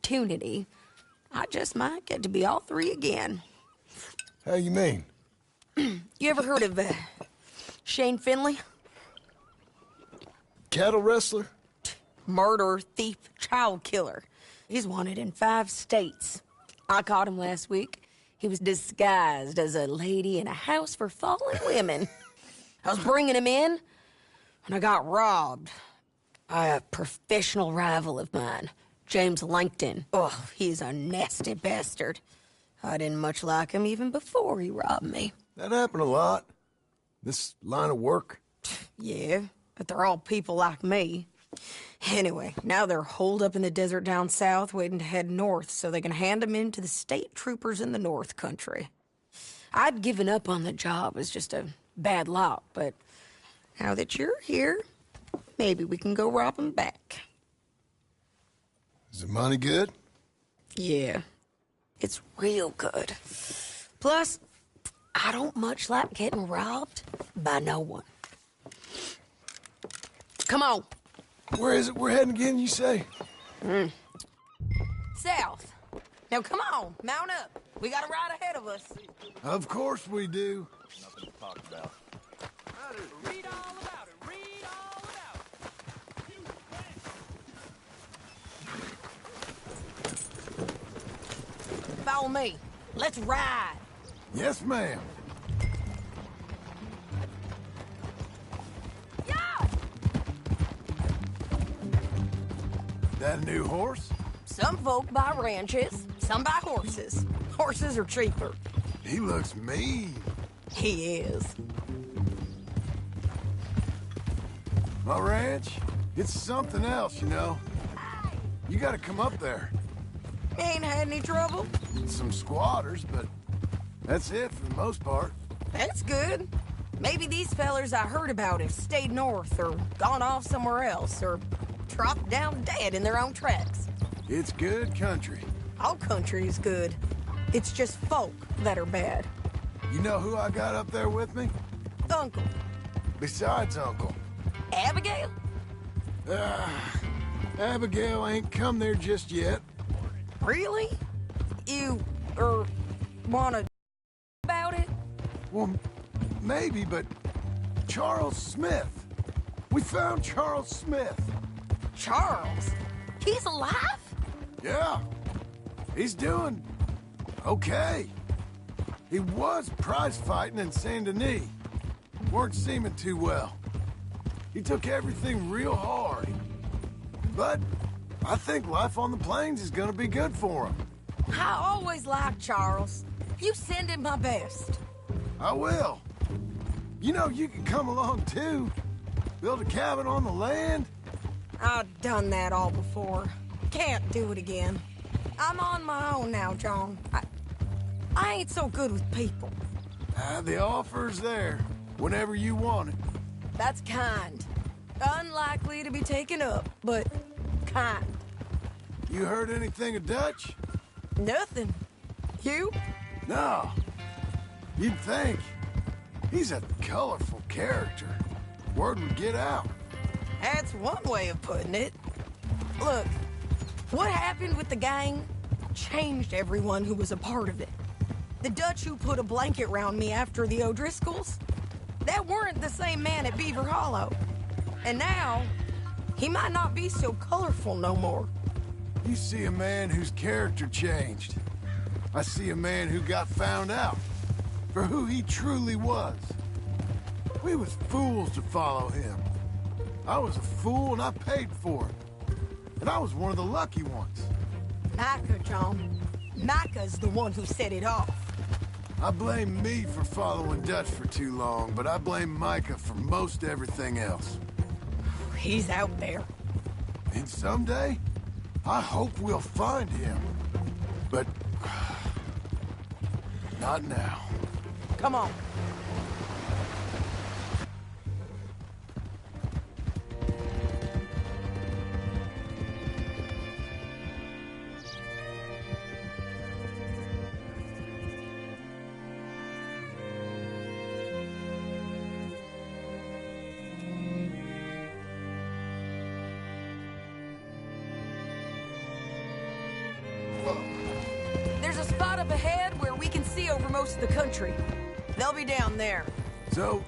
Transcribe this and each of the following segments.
opportunity, I just might get to be all three again. How you mean? You ever heard of Shane Finley? Cattle wrestler? Murderer, thief, child killer. He's wanted in 5 states. I caught him last week. He was disguised as a lady in a house for fallen women. I was bringing him in, and I got robbed by a professional rival of mine, James Langton. Oh, he's a nasty bastard. I didn't much like him even before he robbed me. That happened a lot. This line of work. Yeah, but they're all people like me. Anyway, now they're holed up in the desert down south waiting to head north so they can hand them in to the state troopers in the north country. I'd given up on the job as just a bad lot, but now that you're here, maybe we can go rob them back. Is the money good? Yeah, it's real good. Plus, I don't much like getting robbed by no one. Come on. Where is it we're heading again, you say? South. Now come on, mount up. We got a ride ahead of us. Of course we do. Nothing to talk about. Read all about it. Read all about it. Follow me. Let's ride. Yes, ma'am. Yeah! That a new horse? Some folk buy ranches, some buy horses. Horses are cheaper. He looks mean. He is. My ranch, it's something else, you know. You gotta come up there. Ain't had any trouble? Some squatters, but that's it for the most part. That's good. Maybe these fellers I heard about have stayed north or gone off somewhere else or dropped down dead in their own tracks. It's good country. All country is good. It's just folk that are bad. You know who I got up there with me? Uncle. Besides Uncle. Abigail? Abigail ain't come there just yet. Really? You, wanna about it? Well, maybe, but Charles Smith. We found Charles Smith. Charles? He's alive? Yeah. He's doing okay. He was prize fighting in Saint Denis. Weren't seeming too well. He took everything real hard. But I think life on the plains is gonna be good for him. I always liked Charles. You send him my best. I will. You know, you can come along too. Build a cabin on the land. I've done that all before. Can't do it again. I'm on my own now, John. I ain't so good with people. The offer's there, whenever you want it. That's kind. Unlikely to be taken up, but kind. You heard anything of Dutch? Nothing. You? No. You'd think. He's a colorful character. Word would get out. That's one way of putting it. Look, what happened with the gang changed everyone who was a part of it. The Dutch who put a blanket round me after the O'Driscolls, that weren't the same man at Beaver Hollow. And now, he might not be so colorful no more. You see a man whose character changed. I see a man who got found out for who he truly was. We was fools to follow him. I was a fool and I paid for it. And I was one of the lucky ones. Micah, John. Micah's the one who set it off. I blame me for following Dutch for too long, but I blame Micah for most everything else. He's out there. And someday, I hope we'll find him. But not now. Come on. spot up ahead where we can see over most of the country. They'll be down there. So,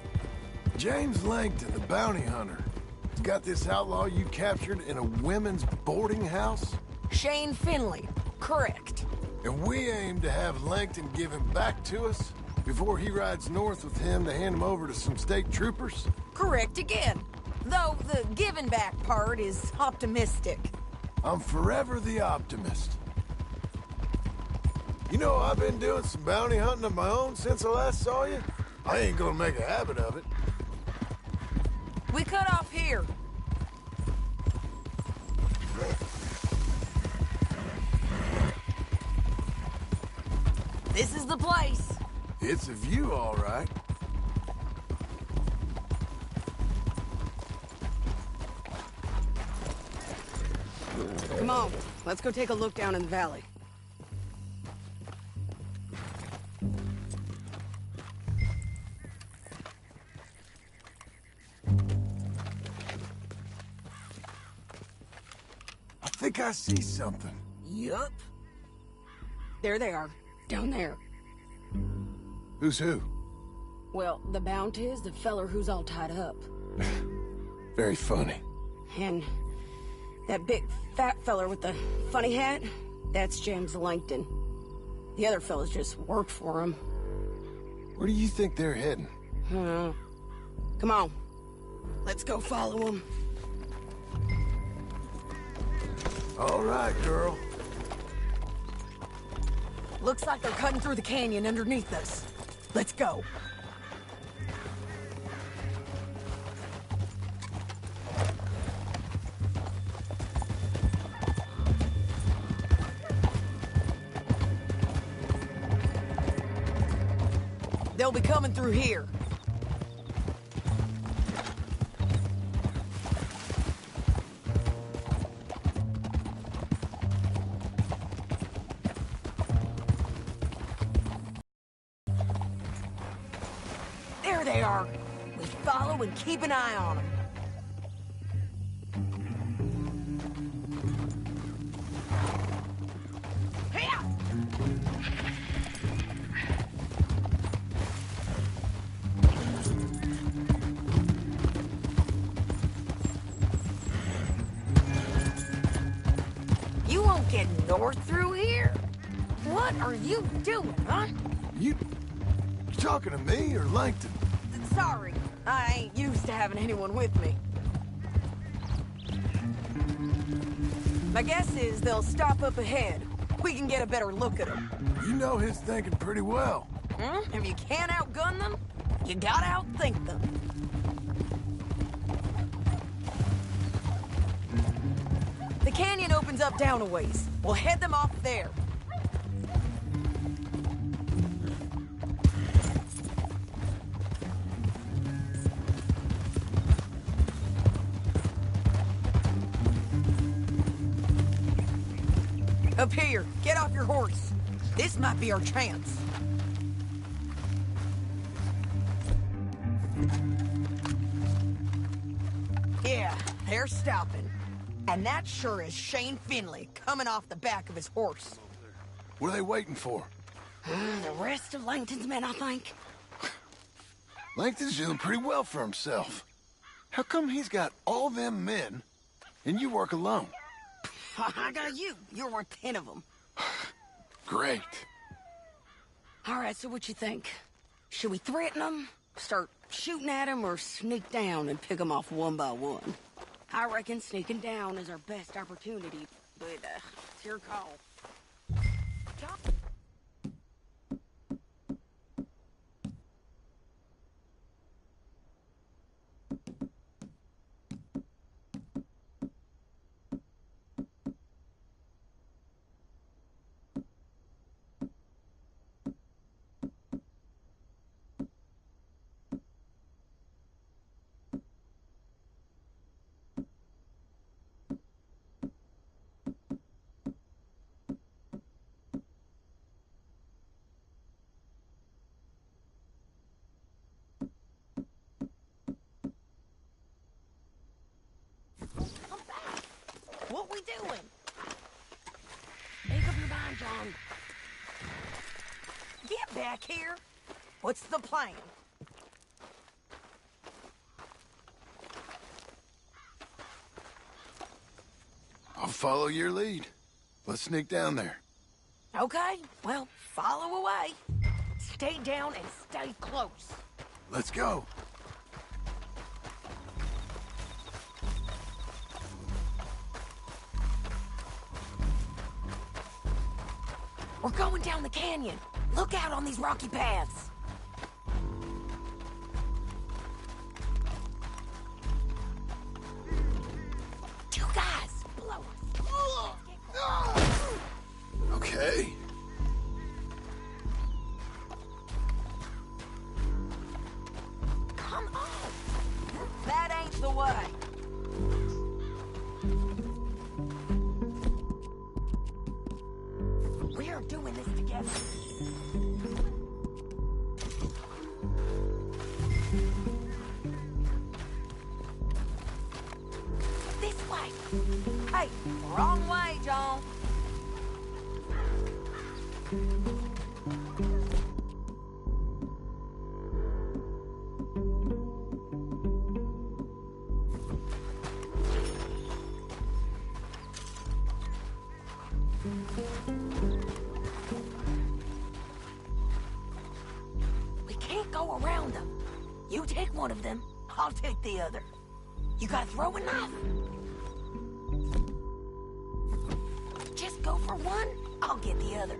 James Langton, the bounty hunter, has got this outlaw you captured in a women's boarding house? Shane Finley. Correct. And we aim to have Langton give him back to us before he rides north with him to hand him over to some state troopers? Correct again. Though the giving back part is optimistic. I'm forever the optimist. You know, I've been doing some bounty hunting of my own since I last saw you. I ain't gonna make a habit of it. We cut off here. This is the place. It's a view, all right. Come on, let's go take a look down in the valley. I think I see something. Yup. There they are, down there. Who's who? Well, the Bounty is the feller who's all tied up. Very funny. And that big fat feller with the funny hat, that's James Langton. The other fellas just work for him. Where do you think they're heading? Come on. Let's go follow them. All right, girl. Looks like they're cutting through the canyon underneath us. Let's go. They'll be coming through here. There they are. We follow and keep an eye on them. You won't get north through here? What are you doing, huh? You talking to me or Langton? Sorry, I ain't used to having anyone with me. My guess is they'll stop up ahead. We can get a better look at them. You know his thinking pretty well. If you can't outgun them, you gotta outthink them. The canyon opens up down a ways. We'll head them off there. Up here, get off your horse. This might be our chance. Yeah, they're stopping. And that sure is Shane Finley coming off the back of his horse. What are they waiting for? The rest of Langton's men, I think. Langton's doing pretty well for himself. How come he's got all them men, and you work alone? I got you. You're worth 10 of them. Great. All right, so what you think? Should we threaten them, start shooting at them, or sneak down and pick them off one by one? I reckon sneaking down is our best opportunity, but it's your call. What we doing? Make up your mind, John. Get back here. What's the plan? I'll follow your lead. Let's sneak down there. Okay, well, follow away. Stay down and stay close. Let's go. We're going down the canyon. Look out on these rocky paths. Two guys below us. Okay. Come on. That ain't the way. We're doing this together. This way. Hey, wrong way, John. We can't go around them. You take one of them, I'll take the other. You gotta throw a knife. Just go for one, I'll get the other.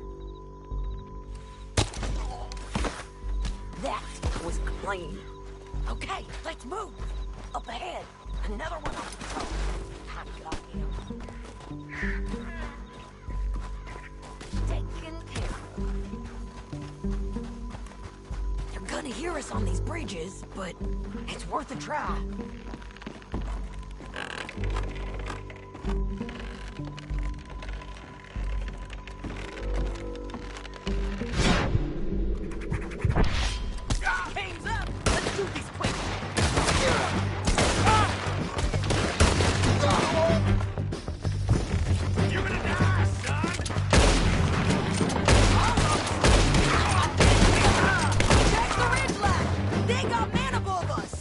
That was clean. Okay, let's move. Up ahead, another one on patrol. I got him. Taken care of. They're gonna hear us on these bridges, but it's worth a try. Game's up! Let's do this quick! You're gonna die, son! Check the ridge line! They got men above us!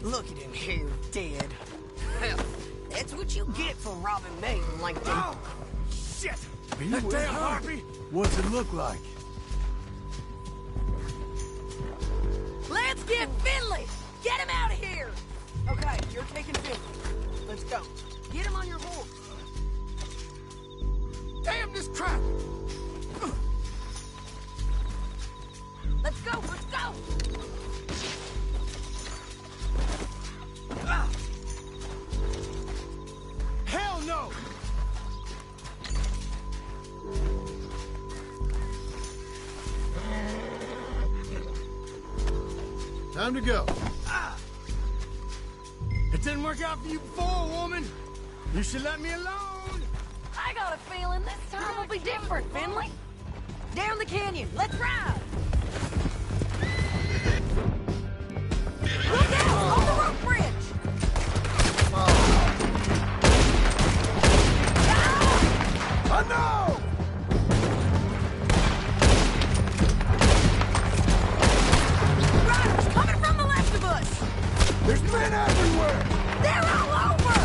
Look at him here, dead. Hell, that's what you get for robbing me, Langton. Oh, shit! He That was damn hurt. harpy! What's it look like? Let's get Finley! Get him out of here! Okay, you're taking Finley. Let's go. Get him on your horse. Damn this crap! Let's go, let's go! Ah. Hell no! Time to go. It didn't work out for you before, woman. You should let me alone. I got a feeling this time will be different, Finley. Down the canyon, let's ride! Look out! On the rope bridge! I know! Riders coming from the left of us! There's men everywhere! They're all over!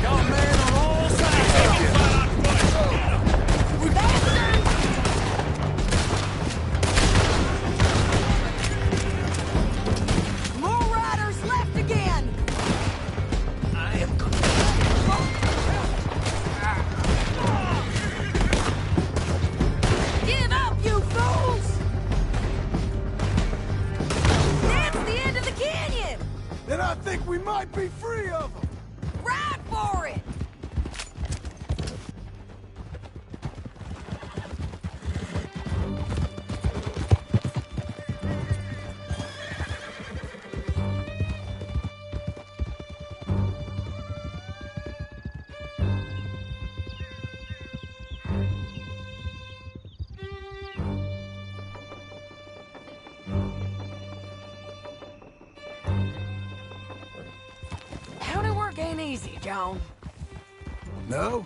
Got men on all sides. Bastards! More riders left again! I am gonna... Give up, you fools! That's the end of the canyon! Then I think we might be free of them! Ride for it! County work ain't easy, John. No,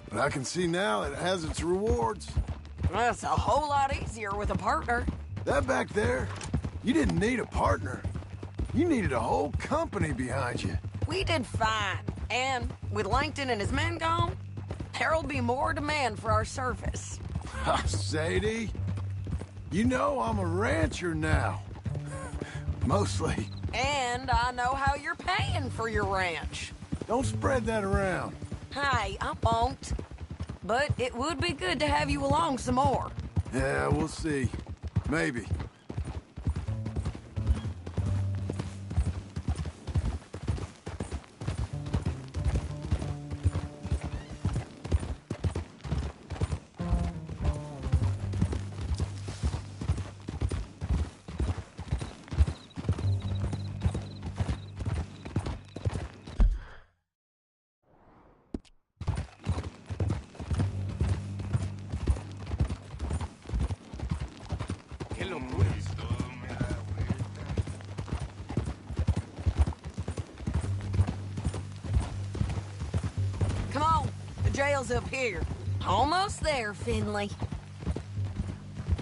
but I can see now it has its rewards. That's a whole lot easier with a partner. That back there, you didn't need a partner. You needed a whole company behind you. We did fine. And with Langton and his men gone, there'll be more demand for our service. Sadie, you know I'm a rancher now. Mostly. And I know how you're paying for your ranch. Don't spread that around. Hey, I won't. But it would be good to have you along some more. Yeah, we'll see. Maybe. Qué locura. Come on, the jail's up here. Almost there, Finley.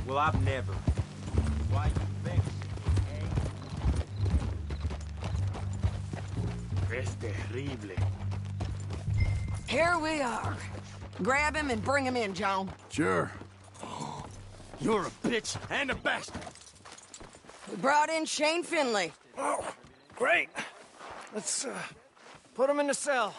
Well, I've never. Why you think? Es terrible. Here we are. Grab him and bring him in, John. Sure. You're a bitch and a bastard. We brought in Shane Finley. Oh, great. Let's put him in the cell.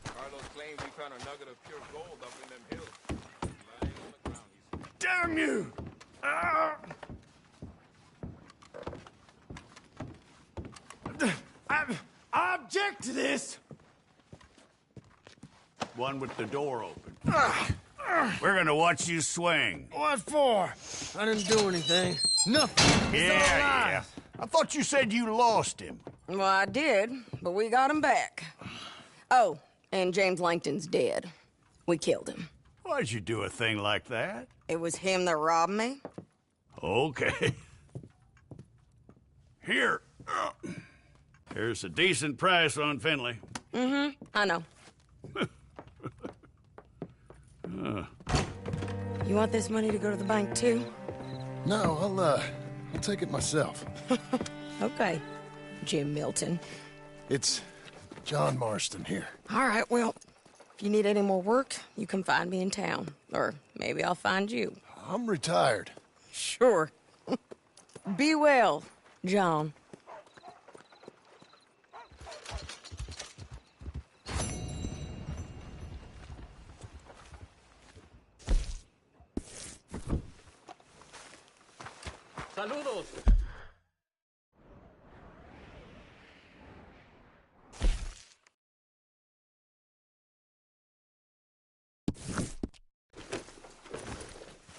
Carlos claims we found a nugget of pure gold up in them hills. Lying on the ground, he's... Damn you! Ah! I object to this. One with the door open. We're gonna watch you swing. What for? I didn't do anything. Nothing. It's all lies. I thought you said you lost him. Well, I did, but we got him back. Oh, and James Langton's dead. We killed him. Why'd you do a thing like that? It was him that robbed me. Okay. Here. Here's a decent price on Finley. I know. You want this money to go to the bank, too? No, I'll take it myself. Okay, Jim Milton. It's John Marston here. All right, well, if you need any more work, you can find me in town. Or maybe I'll find you. I'm retired. Sure. Be well, John. Saludos.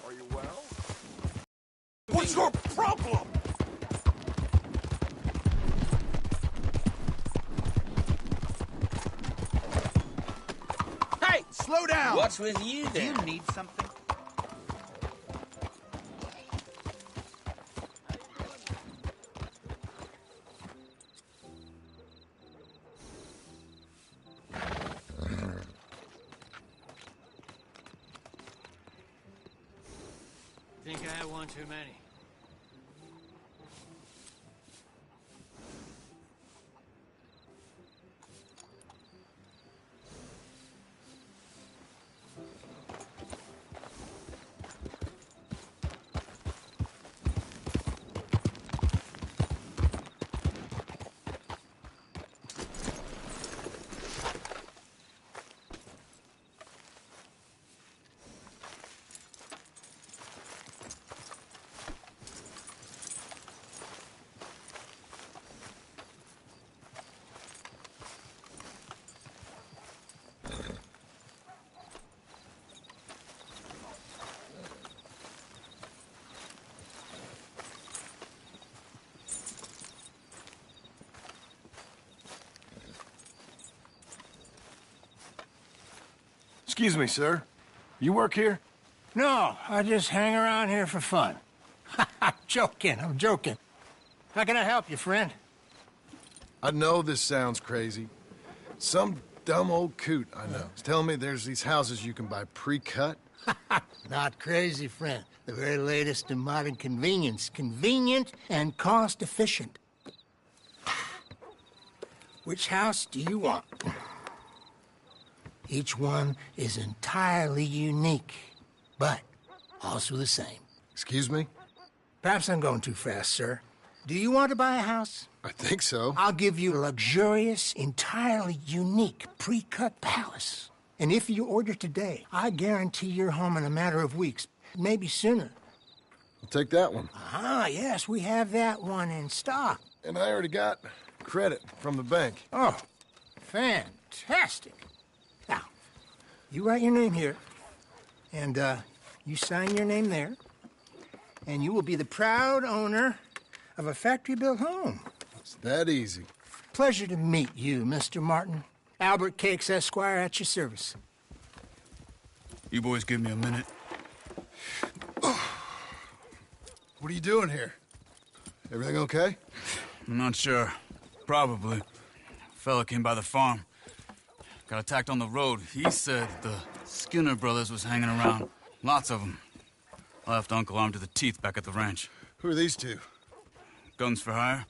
Are you well? What's your problem? Hey! Slow down! What's with you Do you then? need something? Think I had one too many. Excuse me, sir. You work here? No, I just hang around here for fun. I'm joking. How can I help you, friend? I know this sounds crazy. Some dumb old coot I know is telling me there's these houses you can buy pre-cut. Not crazy, friend. The very latest in modern convenience. Convenient and cost-efficient. Which house do you want? Each one is entirely unique, but also the same. Excuse me? Perhaps I'm going too fast, sir. Do you want to buy a house? I think so. I'll give you a luxurious, entirely unique pre-cut palace. And if you order today, I guarantee you're home in a matter of weeks, maybe sooner. I'll take that one. Ah, yes, we have that one in stock. And I already got credit from the bank. Oh, fantastic. Now, you write your name here, and you sign your name there, and you will be the proud owner of a factory-built home. It's that easy. Pleasure to meet you, Mr. Martin. Albert Cakes, Esquire, at your service. You boys give me a minute. What are you doing here? Everything okay? I'm not sure. Probably. Fella came by the farm. Got attacked on the road. He said the Skinner brothers was hanging around. Lots of them. I left Uncle armed to the teeth back at the ranch. Who are these two? Guns for hire?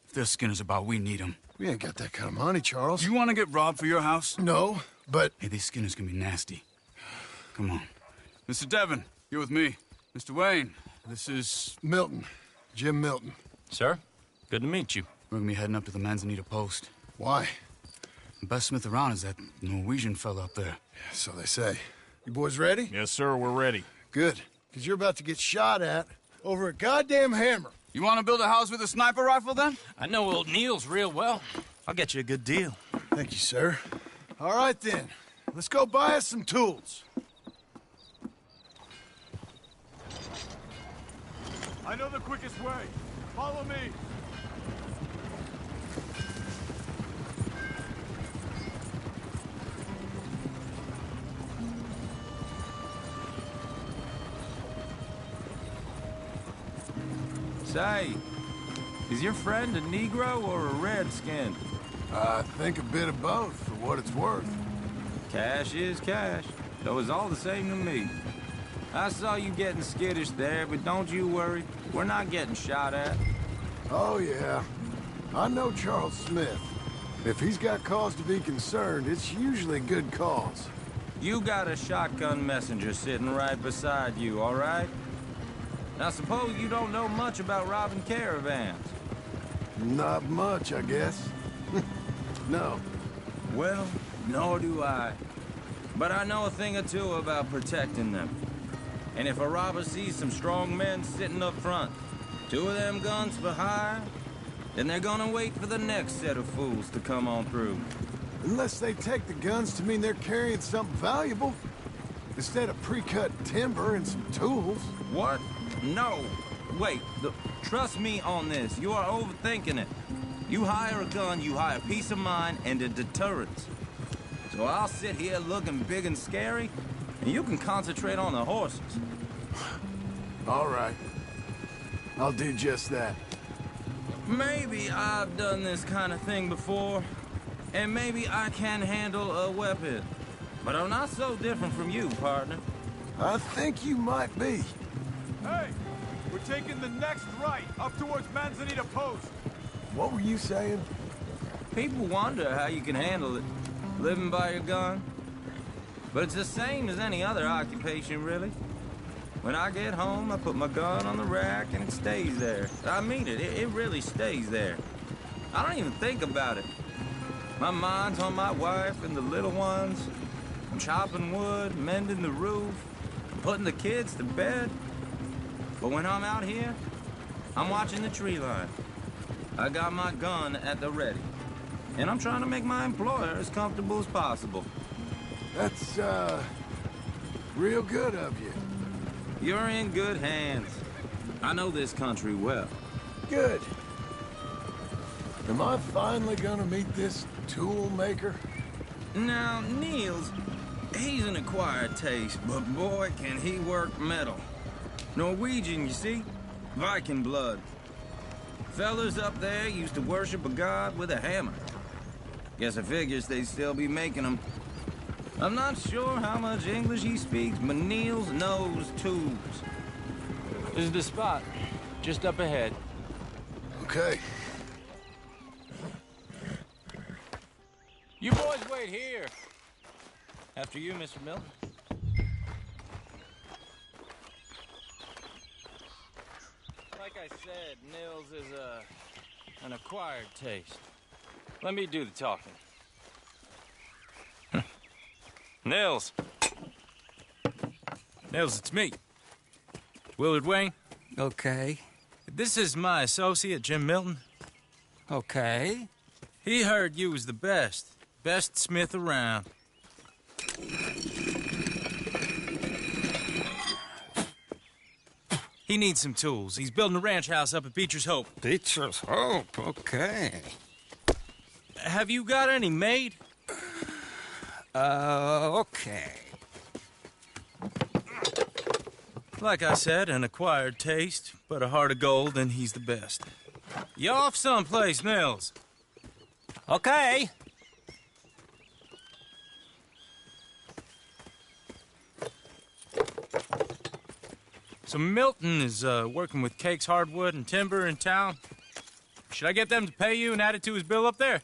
If there's Skinners about, we need them. We ain't got that kind of money, Charles. You want to get robbed for your house? No, but... Hey, these Skinners can be nasty. Come on. Mr. Devon, you're with me. Mr. Wayne, this is... Milton. Jim Milton. Sir, good to meet you. We're gonna be heading up to the Manzanita post. Why? The best smith around is that Norwegian fella up there. So they say. You boys ready? Yes, sir, we're ready. Good. Because you're about to get shot at over a goddamn hammer. You want to build a house with a sniper rifle, then? I know old Neil's real well. I'll get you a good deal. Thank you, sir. All right, then. Let's go buy us some tools. I know the quickest way. Follow me. Say, is your friend a Negro or a Redskin? I think a bit of both, for what it's worth. Cash is cash. so it's all the same to me. I saw you getting skittish there, but don't you worry. We're not getting shot at. Oh, yeah. I know Charles Smith. If he's got cause to be concerned, it's usually good cause. You got a shotgun messenger sitting right beside you, all right? Now, suppose you don't know much about robbing caravans. Not much, I guess. No. Well, nor do I. But I know a thing or two about protecting them. And if a robber sees some strong men sitting up front, 2 of them guns for hire, then they're gonna wait for the next set of fools to come on through. Unless they take the guns to mean they're carrying something valuable. Instead of pre-cut timber and some tools. What? No. Wait, trust me on this. You are overthinking it. You hire a gun, you hire peace of mind and a deterrence. So I'll sit here looking big and scary, and you can concentrate on the horses. All right. I'll do just that. Maybe I've done this kind of thing before, and maybe I can handle a weapon. But I'm not so different from you, partner. I think you might be. Hey, we're taking the next right, up towards Manzanita Post. What were you saying? People wonder how you can handle it, living by your gun. But it's the same as any other occupation, really. When I get home, I put my gun on the rack and it stays there. I mean it, it really stays there. I don't even think about it. My mind's on my wife and the little ones. I'm chopping wood, mending the roof, putting the kids to bed. But when I'm out here, I'm watching the tree line. I got my gun at the ready. And I'm trying to make my employer as comfortable as possible. That's, real good of you. You're in good hands. I know this country well. Good. Am I finally gonna meet this tool maker? Now, Niels, he's an acquired taste, but boy, can he work metal. Norwegian, you see? Viking blood. Fellas up there used to worship a god with a hammer. Guess I figures they'd still be making them. I'm not sure how much English he speaks, but Niels knows tools. This is the spot, just up ahead. Okay. You boys wait here. After you, Mr. Milton. Like I said, Nils is an acquired taste. Let me do the talking. Nils. Nils, it's me. Willard Wayne. Okay. This is my associate, Jim Milton. Okay. He heard you was the best. Best smith around. He needs some tools. He's building a ranch house up at Beecher's Hope. Beecher's Hope, okay. Have you got any made? Okay. Like I said, an acquired taste, but a heart of gold, and he's the best. You off someplace, Nils? Okay. So Milton is working with Cake's Hardwood and Timber in town. Should I get them to pay you and add it to his bill up there?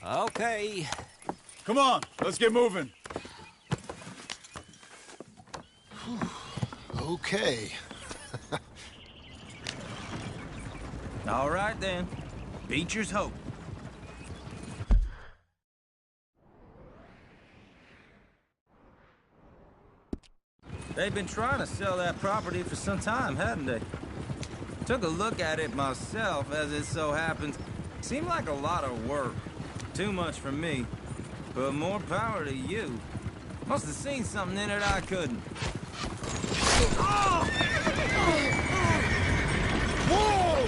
Okay. Come on, let's get moving. Okay. All right, then. Beecher's Hope. They've been trying to sell that property for some time, hadn't they? Took a look at it myself, as it so happens. Seemed like a lot of work. Too much for me. But more power to you. Must have seen something in it I couldn't. Whoa!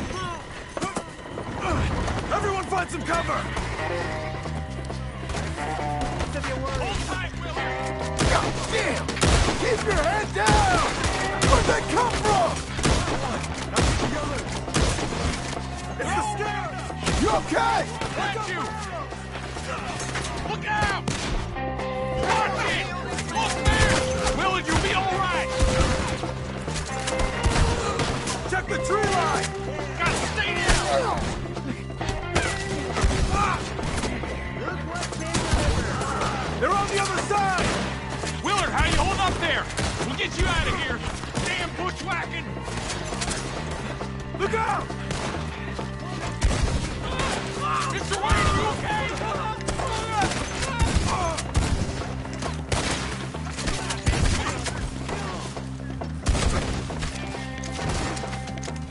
Everyone find some cover! Hold tight, Willard! God damn! Keep your head down! Where'd they come from? It's the Skinner! You okay? Got you! Look out! Watch it! Look there! They're on the other side! Willard, how you hold up there? We'll get you out of here. Damn bushwhacking! Look out! Mr. Wayne, are you okay?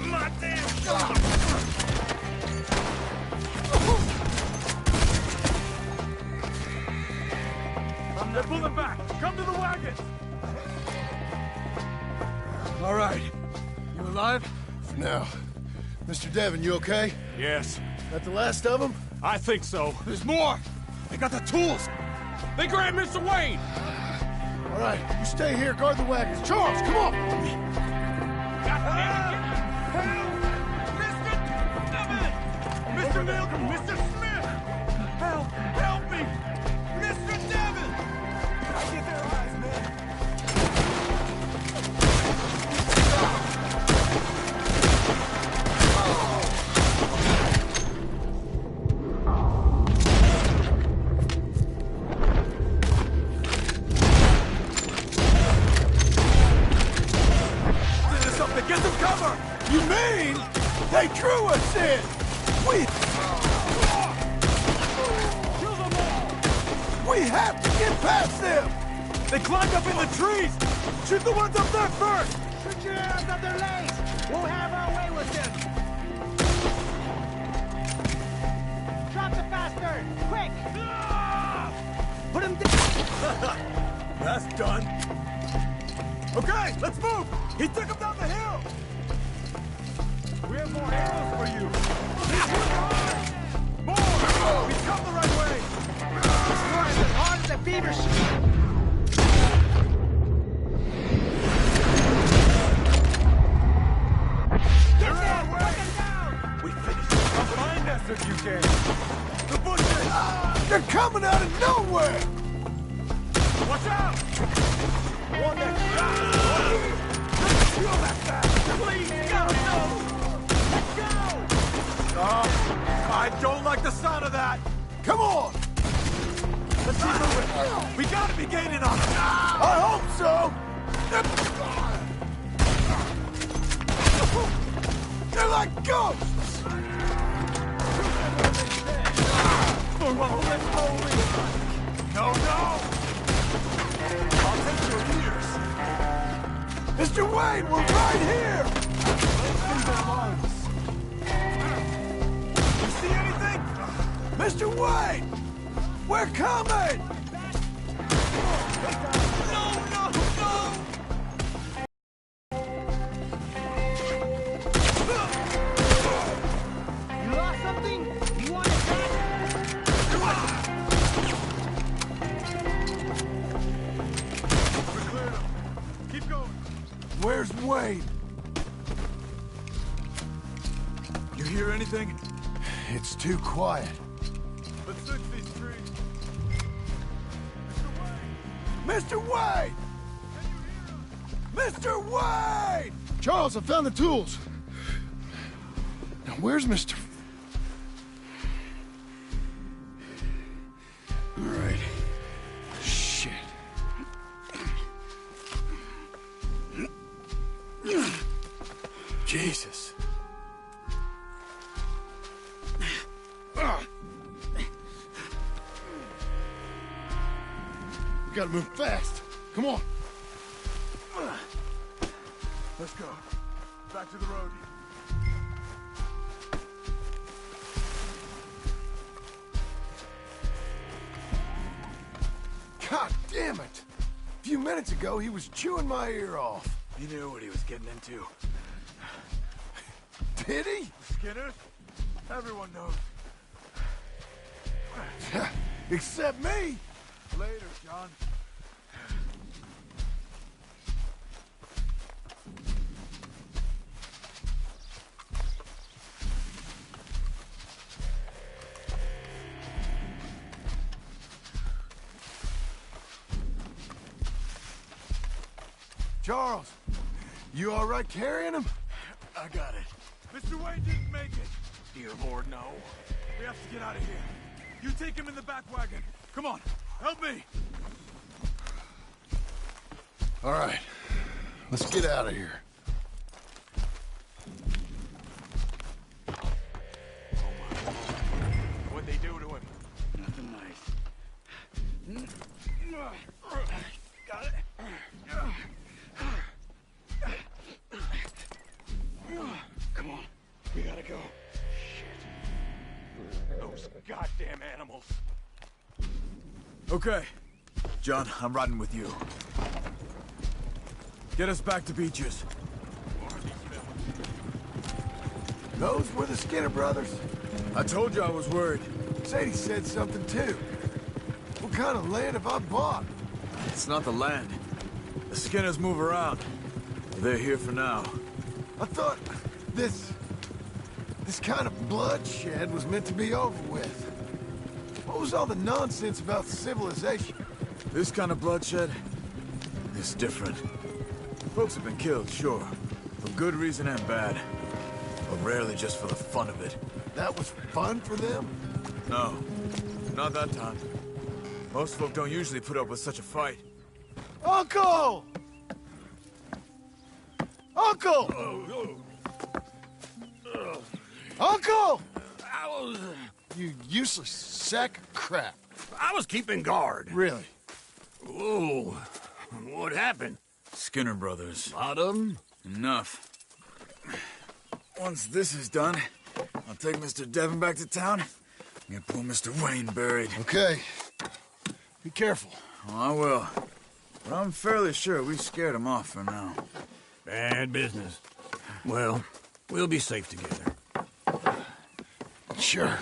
My damn shoulder! They're pulling back! Come to the wagons! All right. You alive? For now. Mr. Devon, you okay? Yes, That the last of them? I think so. There's more! They got the tools! They grabbed Mr. Wayne! All right, you stay here, guard the wagons. Charles, come on! Mr. Milton! Mr. Smith! Help! Help me! Mr. Devon! I get their eyes, man! There's something! Get some cover! You mean they drew us in? We have to get past them! They climbed up in the trees! Shoot the ones up there first! Shoot your arms up their legs! We'll have our way with them! Drop the bastard! Quick! Put him down! That's done. Okay, let's move! He took him down the hill! We have more arrows for you! More! He's come the right way! He's trying as hard as a beaver shoot! They're on our way! We finished. Come find us if you can! The bushes! They're coming out of nowhere! Watch out! One next! Feel that fast! Please, go! No! Let's go! Oh, I don't like the sound of that! Come on! Let's keep moving! We gotta be gaining on them! I hope so! They're like ghosts! For holy, holy! No, no! I'll take your ears! Mr. Wayne, we're right here! You see anything? Mr. Wayne! We're coming! No, no, no! You lost something? You want it back? We cleared them. Keep going. Where's Wayne? You hear anything? It's too quiet. Let's search these trees. Mr. Wayne! Mr. Wayne! Charles, I found the tools. Now, where's Mr. All right. Shit. Jesus. We gotta move fast. Come on. Let's go. Back to the road. God damn it! A few minutes ago, he was chewing my ear off. He knew what he was getting into. Did he? Skinner? Everyone knows. Except me. Later, John. Charles, you all right carrying him? I got it. Mr. Wayne didn't make it. Dear Lord, no. We have to get out of here. You take him in the back wagon. Come on, help me. All right, let's get out of here. What'd they do to him? Nothing nice. Got it? Come on, we gotta go. Shit. Those goddamn animals. Okay. John, I'm riding with you. Get us back to Beaches. Those were the Skinner brothers. I told you I was worried. Sadie said something too. What kind of land have I bought? It's not the land. The Skinners move around. They're here for now. I thought this kind of bloodshed was meant to be over with. What was all the nonsense about civilization? This kind of bloodshed is different. Folks have been killed, sure. For good reason and bad. But rarely just for the fun of it. That was fun for them? No, not that time. Most folk don't usually put up with such a fight. Uncle! Uncle! Uncle! You useless sack of crap. I was keeping guard. Really? Whoa. What happened? Skinner brothers. Lot of them? Enough. Once this is done, I'll take Mr. Devon back to town and get poor Mr. Wayne buried. Okay. Be careful. Oh, I will. But I'm fairly sure we scared him off for now. Bad business. Well, we'll be safe together. Sure.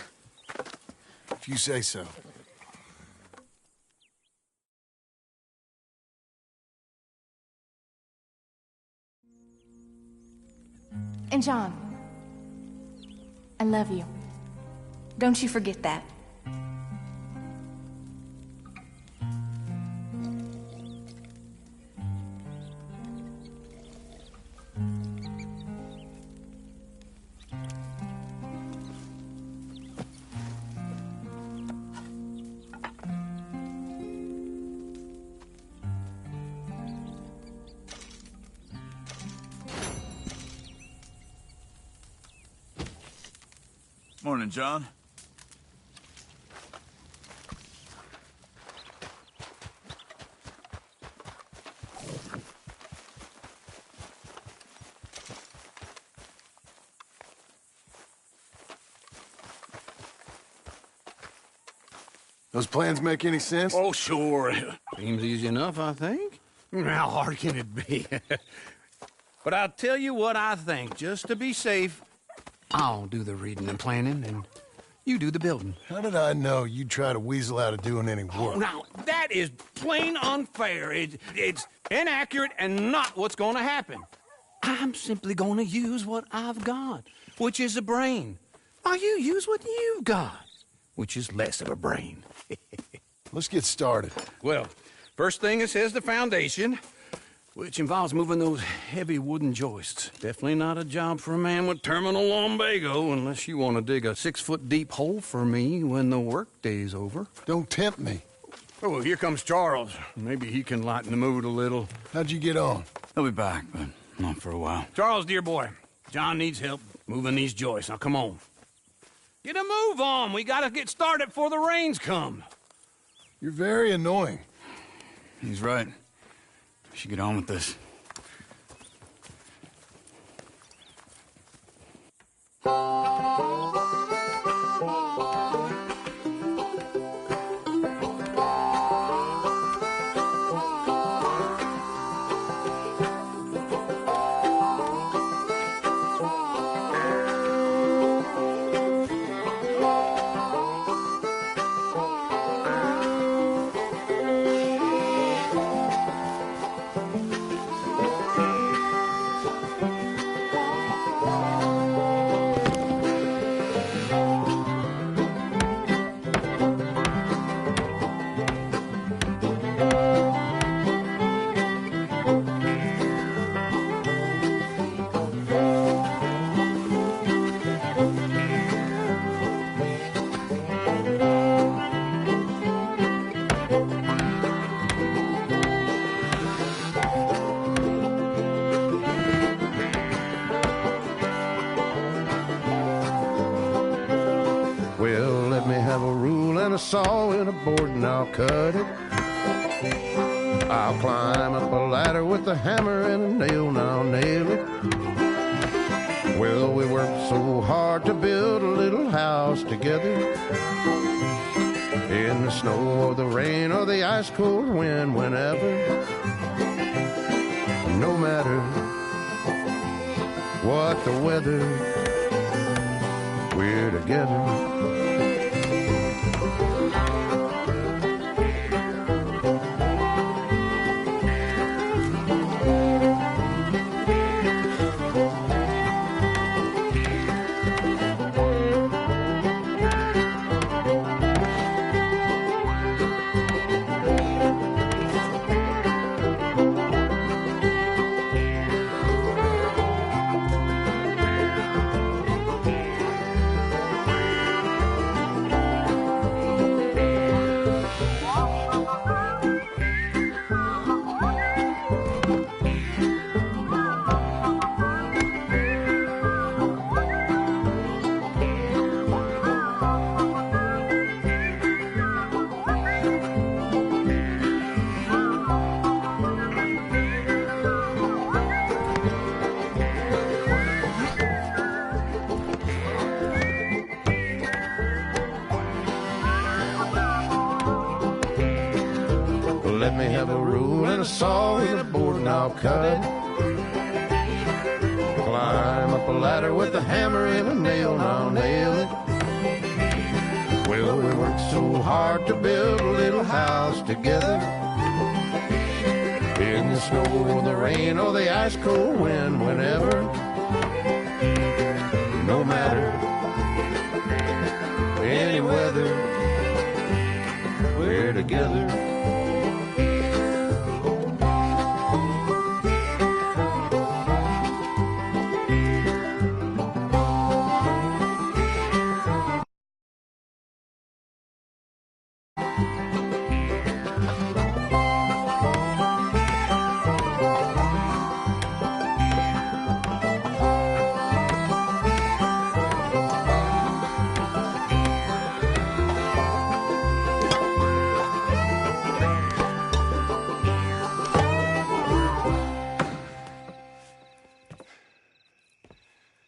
If you say so. And John, I love you. Don't you forget that. Morning, John. Those plans make any sense? Oh, sure. Seems easy enough, I think. How hard can it be? But I'll tell you what I think, just to be safe. I'll do the reading and planning, and you do the building. How did I know you'd try to weasel out of doing any work? Now, that is plain unfair. It's inaccurate and not what's going to happen. I'm simply going to use what I've got, which is a brain. While you use what you've got, which is less of a brain. Let's get started. Well, first thing it says the foundation, which involves moving those heavy wooden joists. Definitely not a job for a man with terminal lumbago unless you want to dig a 6-foot deep hole for me when the workday's over. Don't tempt me. Oh, here comes Charles. Maybe he can lighten the mood a little. How'd you get on? He'll be back, but not for a while. Charles, dear boy, John needs help moving these joists. Now, come on. Get a move on. We gotta get started before the rains come. You're very annoying. He's right. We should get on with this. saw in a board and I'll cut it. I'll climb up a ladder with a hammer and a nail and I'll nail it. Well, we worked so hard to build a little house together. In the snow or the rain or the ice cold wind, whenever. No matter what the weather, we're together. Let me have a rule and a saw and a board and I'll cut it. Climb up a ladder with a hammer and a nail and I'll nail it. Well, we worked so hard to build a little house together. In the snow or the rain or the ice cold wind, whenever. No matter any weather, we're together.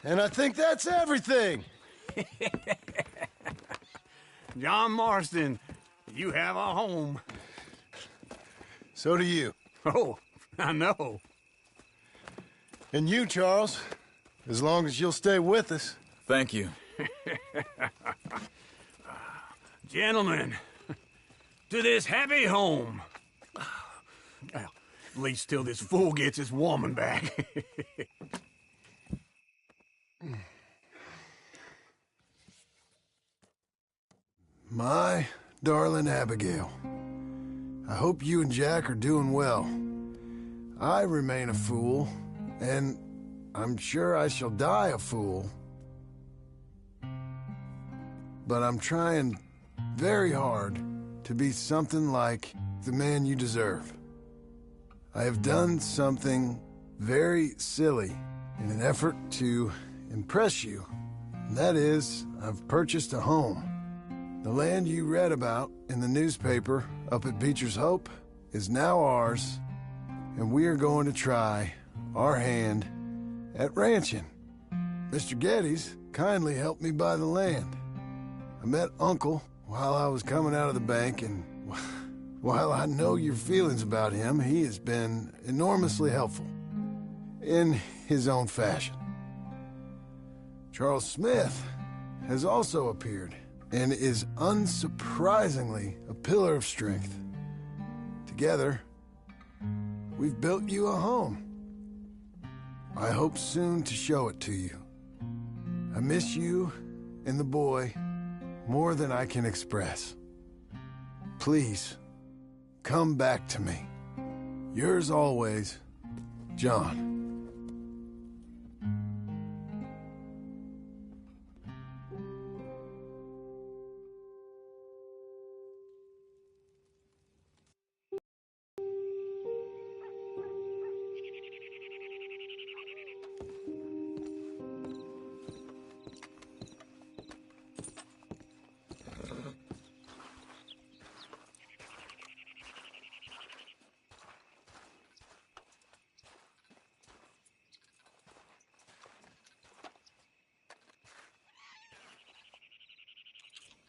And I think that's everything. John Marston, you have a home. So do you. Oh, I know. And you, Charles, as long as you'll stay with us. Thank you. Gentlemen, to this happy home. Well, at least till this fool gets his woman back. My darling Abigail, I hope you and Jack are doing well. I remain a fool, and I'm sure I shall die a fool. But I'm trying very hard to be something like the man you deserve. I have done something very silly in an effort to impress you. And that is, I've purchased a home. The land you read about in the newspaper up at Beecher's Hope is now ours, and we are going to try our hand at ranching. Mr. Geddes kindly helped me buy the land. I met Uncle while I was coming out of the bank, and while I know your feelings about him, he has been enormously helpful in his own fashion. Charles Smith has also appeared and is unsurprisingly a pillar of strength. Together, we've built you a home. I hope soon to show it to you. I miss you and the boy more than I can express. Please, come back to me. Yours always, John.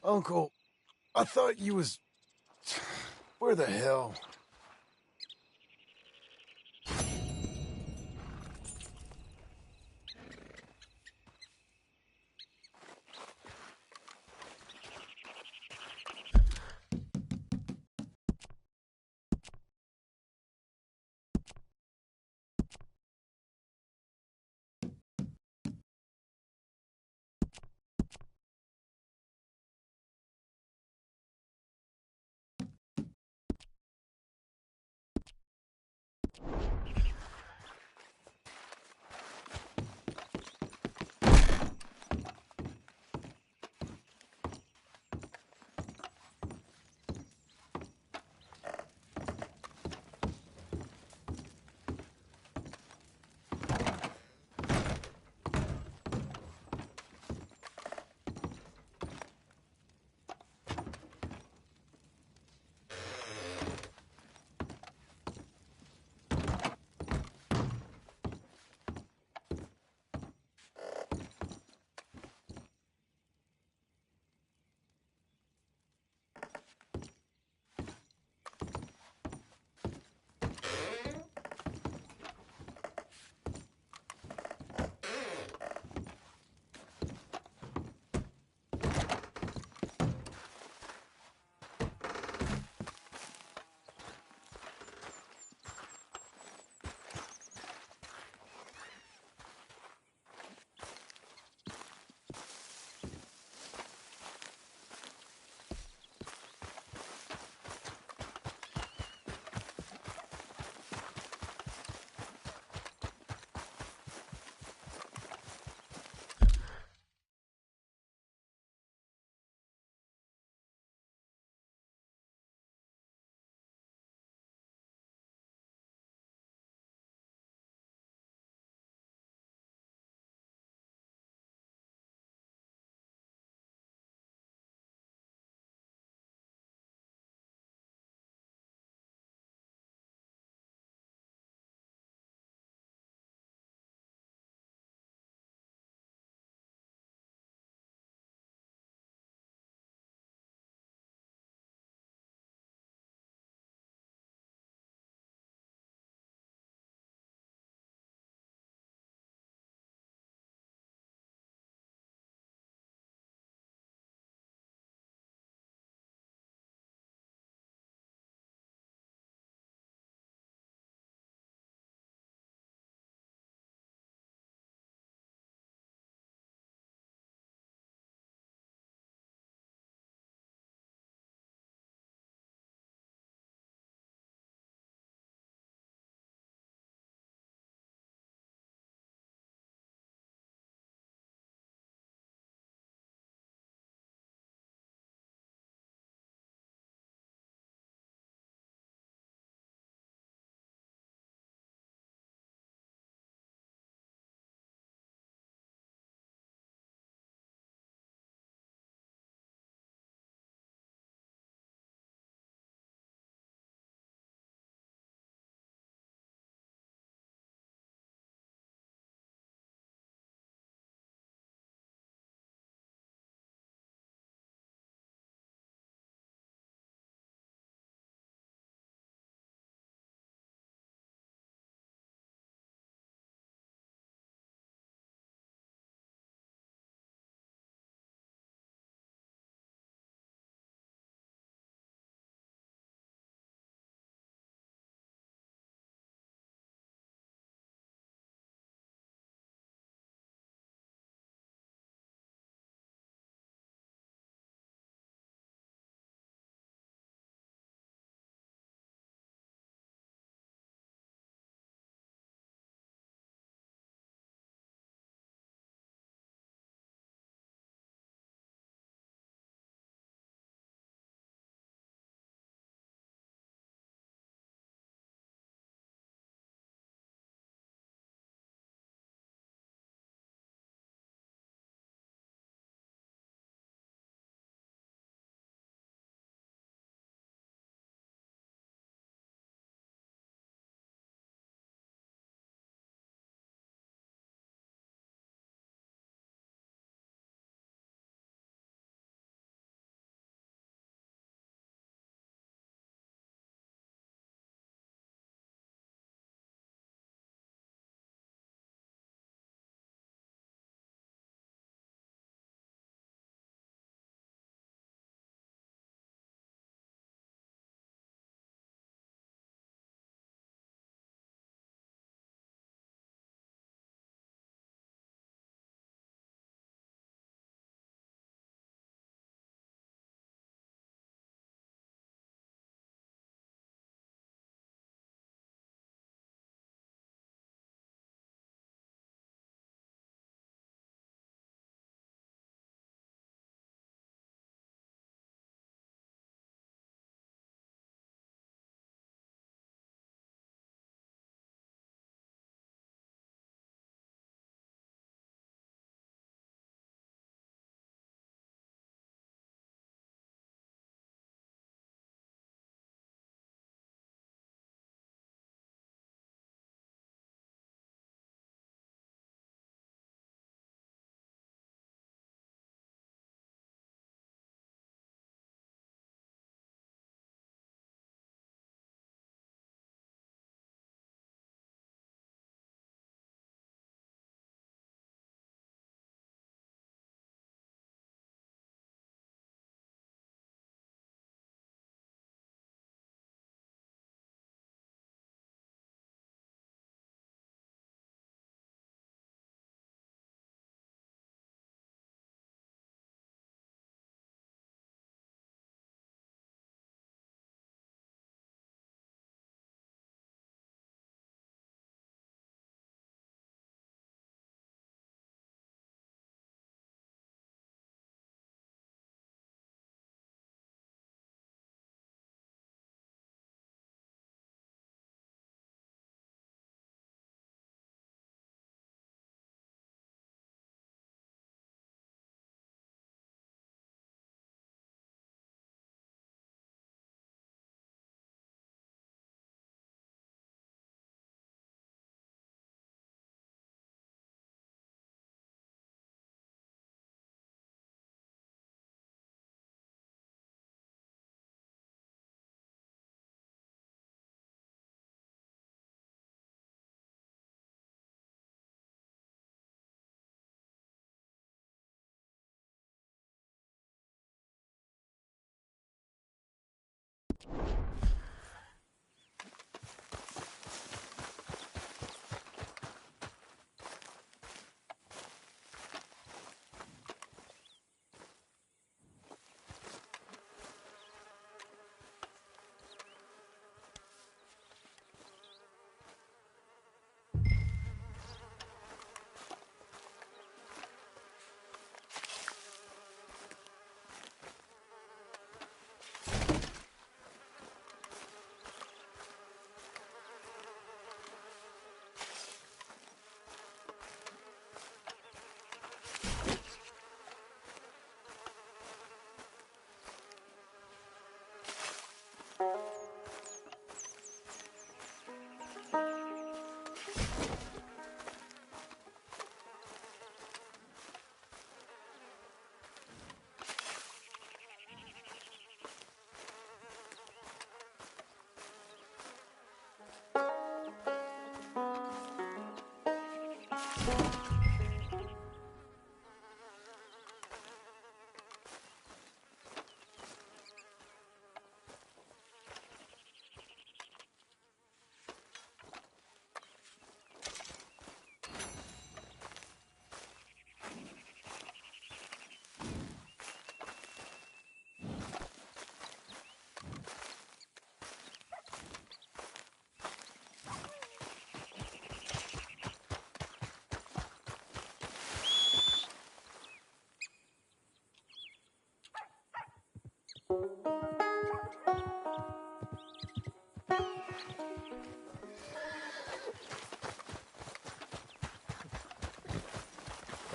Uncle, I thought you was... Where the hell?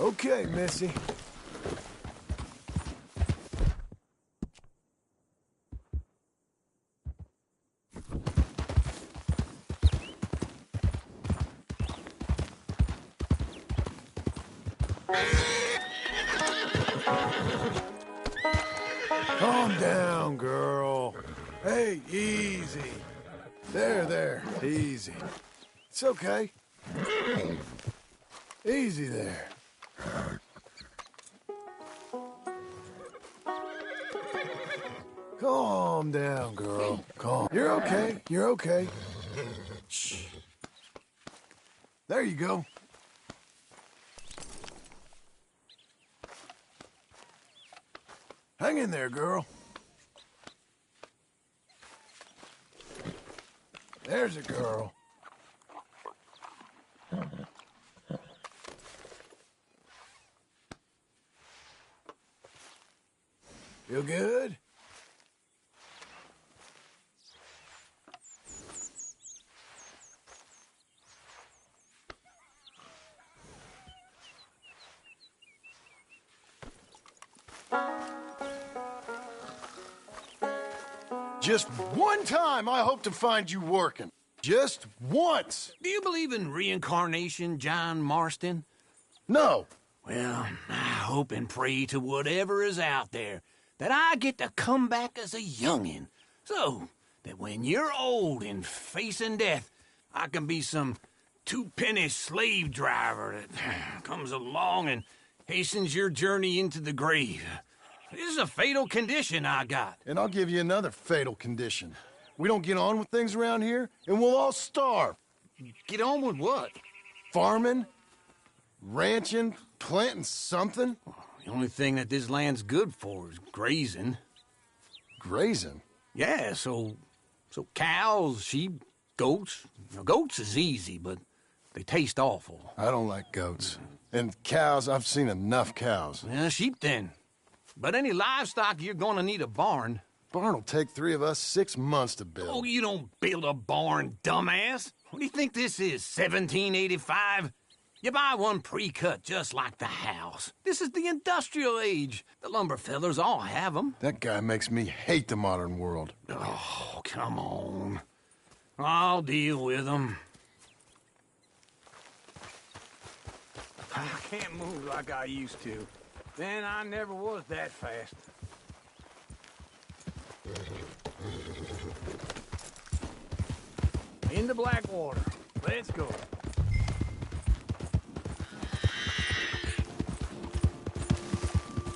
Okay, Missy. Calm down, girl. Hey, easy. There, easy. It's okay. Easy there. Calm down, girl. Calm. You're okay. You're okay. Shh. There you go. Hang in there, girl. There's a girl. Feel good? Just one time I hope to find you working. Just once. Do you believe in reincarnation, John Marston? No. Well, I hope and pray to whatever is out there that I get to come back as a youngin', so that when you're old and facing death, I can be some two-penny slave driver that comes along and hastens your journey into the grave. This is a fatal condition I got. And I'll give you another fatal condition. We don't get on with things around here, and we'll all starve. Get on with what? Farming, ranching, planting something. The only thing that this land's good for is grazing. Grazing? Yeah, so cows, sheep, goats. Now, goats is easy, but they taste awful. I don't like goats. And cows, I've seen enough cows. Yeah, sheep then. But any livestock, you're gonna need a barn. Barn will take 3 of us 6 months to build. Oh, you don't build a barn, dumbass. What do you think this is, 1785? You buy one pre-cut just like the house. This is the industrial age. The lumber fellers all have them. That guy makes me hate the modern world. Oh, come on. I'll deal with them. I can't move like I used to. Then I never was that fast. Into Blackwater. Let's go.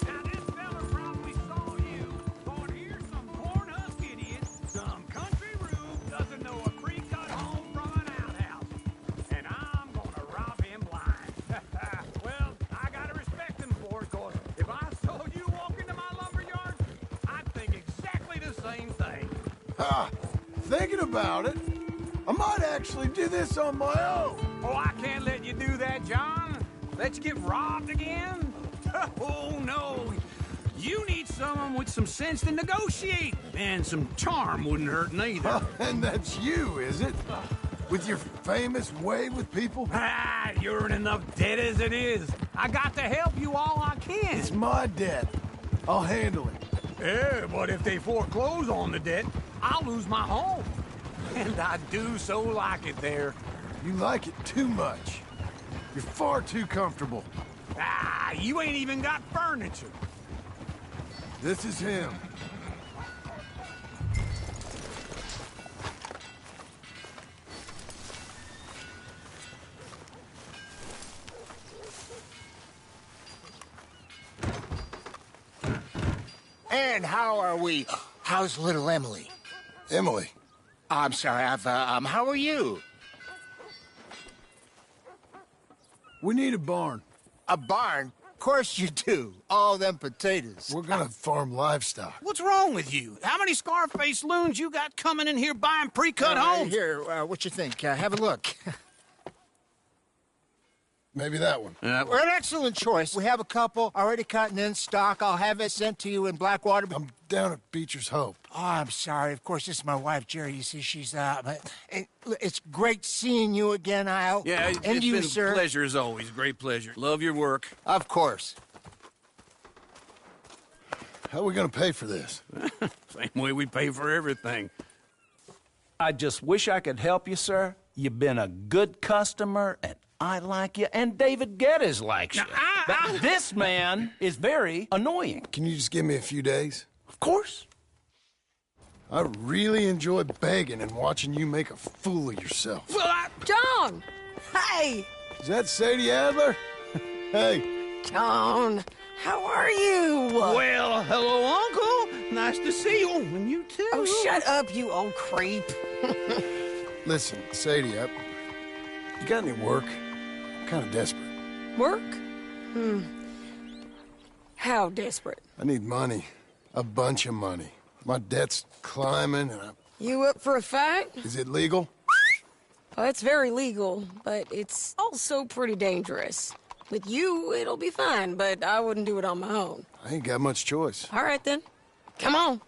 Now, this fella probably saw you. Thought here's some corn-husk idiot, some country rube doesn't know a pre-cut home from an outhouse. And I'm gonna rob him blind. Well, I gotta respect him for it, cause if I saw you walk into my lumber yard, I'd think exactly the same thing. Ha! Thinking about it, I might actually do this on my own. Oh, I can't let you do that, John. Let you get robbed again? Oh, no. You need someone with some sense to negotiate. And some charm wouldn't hurt neither. And that's you, is it? With your famous way with people? Ah, you're in enough debt as it is. I got to help you all I can. It's my debt. I'll handle it. Yeah, but if they foreclose on the debt, I'll lose my home. And I do so like it there. You like it too much. You're far too comfortable. Ah, you ain't even got furniture. This is him. And how are we? How's little Emily? Emily. I'm sorry, how are you? We need a barn. A barn? Of course you do. All them potatoes. We're gonna farm livestock. What's wrong with you? How many Scarface loons you got coming in here buying pre-cut homes? Here, what you think? Have a look. Maybe that one. We're an excellent choice. We have a couple already cut and in stock. I'll have it sent to you in Blackwater. I'm down at Beecher's Hope. Oh, I'm sorry. Of course, this is my wife, Jerry. You see, she's it's great seeing you again, Al. Yeah, and it's you, been sir. a pleasure as always. Great pleasure. Love your work. Of course. How are we gonna pay for this? Same way we pay for everything. I just wish I could help you, sir. You've been a good customer, and I like you, and David Geddes likes you. But this man is very annoying. Can you just give me a few days? Of course. I really enjoy begging and watching you make a fool of yourself. Well, John! Hey! Is that Sadie Adler? Hey. John, how are you? Well, hello, Uncle. Nice to see you. And you too. Oh, shut up, you old creep. Listen, Sadie, you got any work? I'm kind of desperate. Work? How desperate? I need money. A bunch of money. My debt's climbing and You up for a fight? Is it legal? Well, it's very legal, but it's also pretty dangerous. With you, it'll be fine, but I wouldn't do it on my own. I ain't got much choice. All right, then. Come on.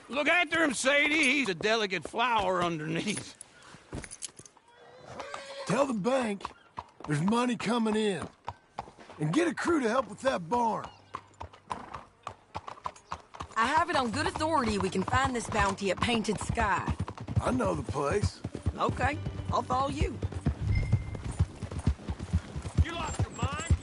Look after him, Sadie. He's a delicate flower underneath. Tell the bank there's money coming in. And get a crew to help with that barn. I have it on good authority we can find this bounty at Painted Sky. I know the place. Okay, I'll follow you. You lost your mind?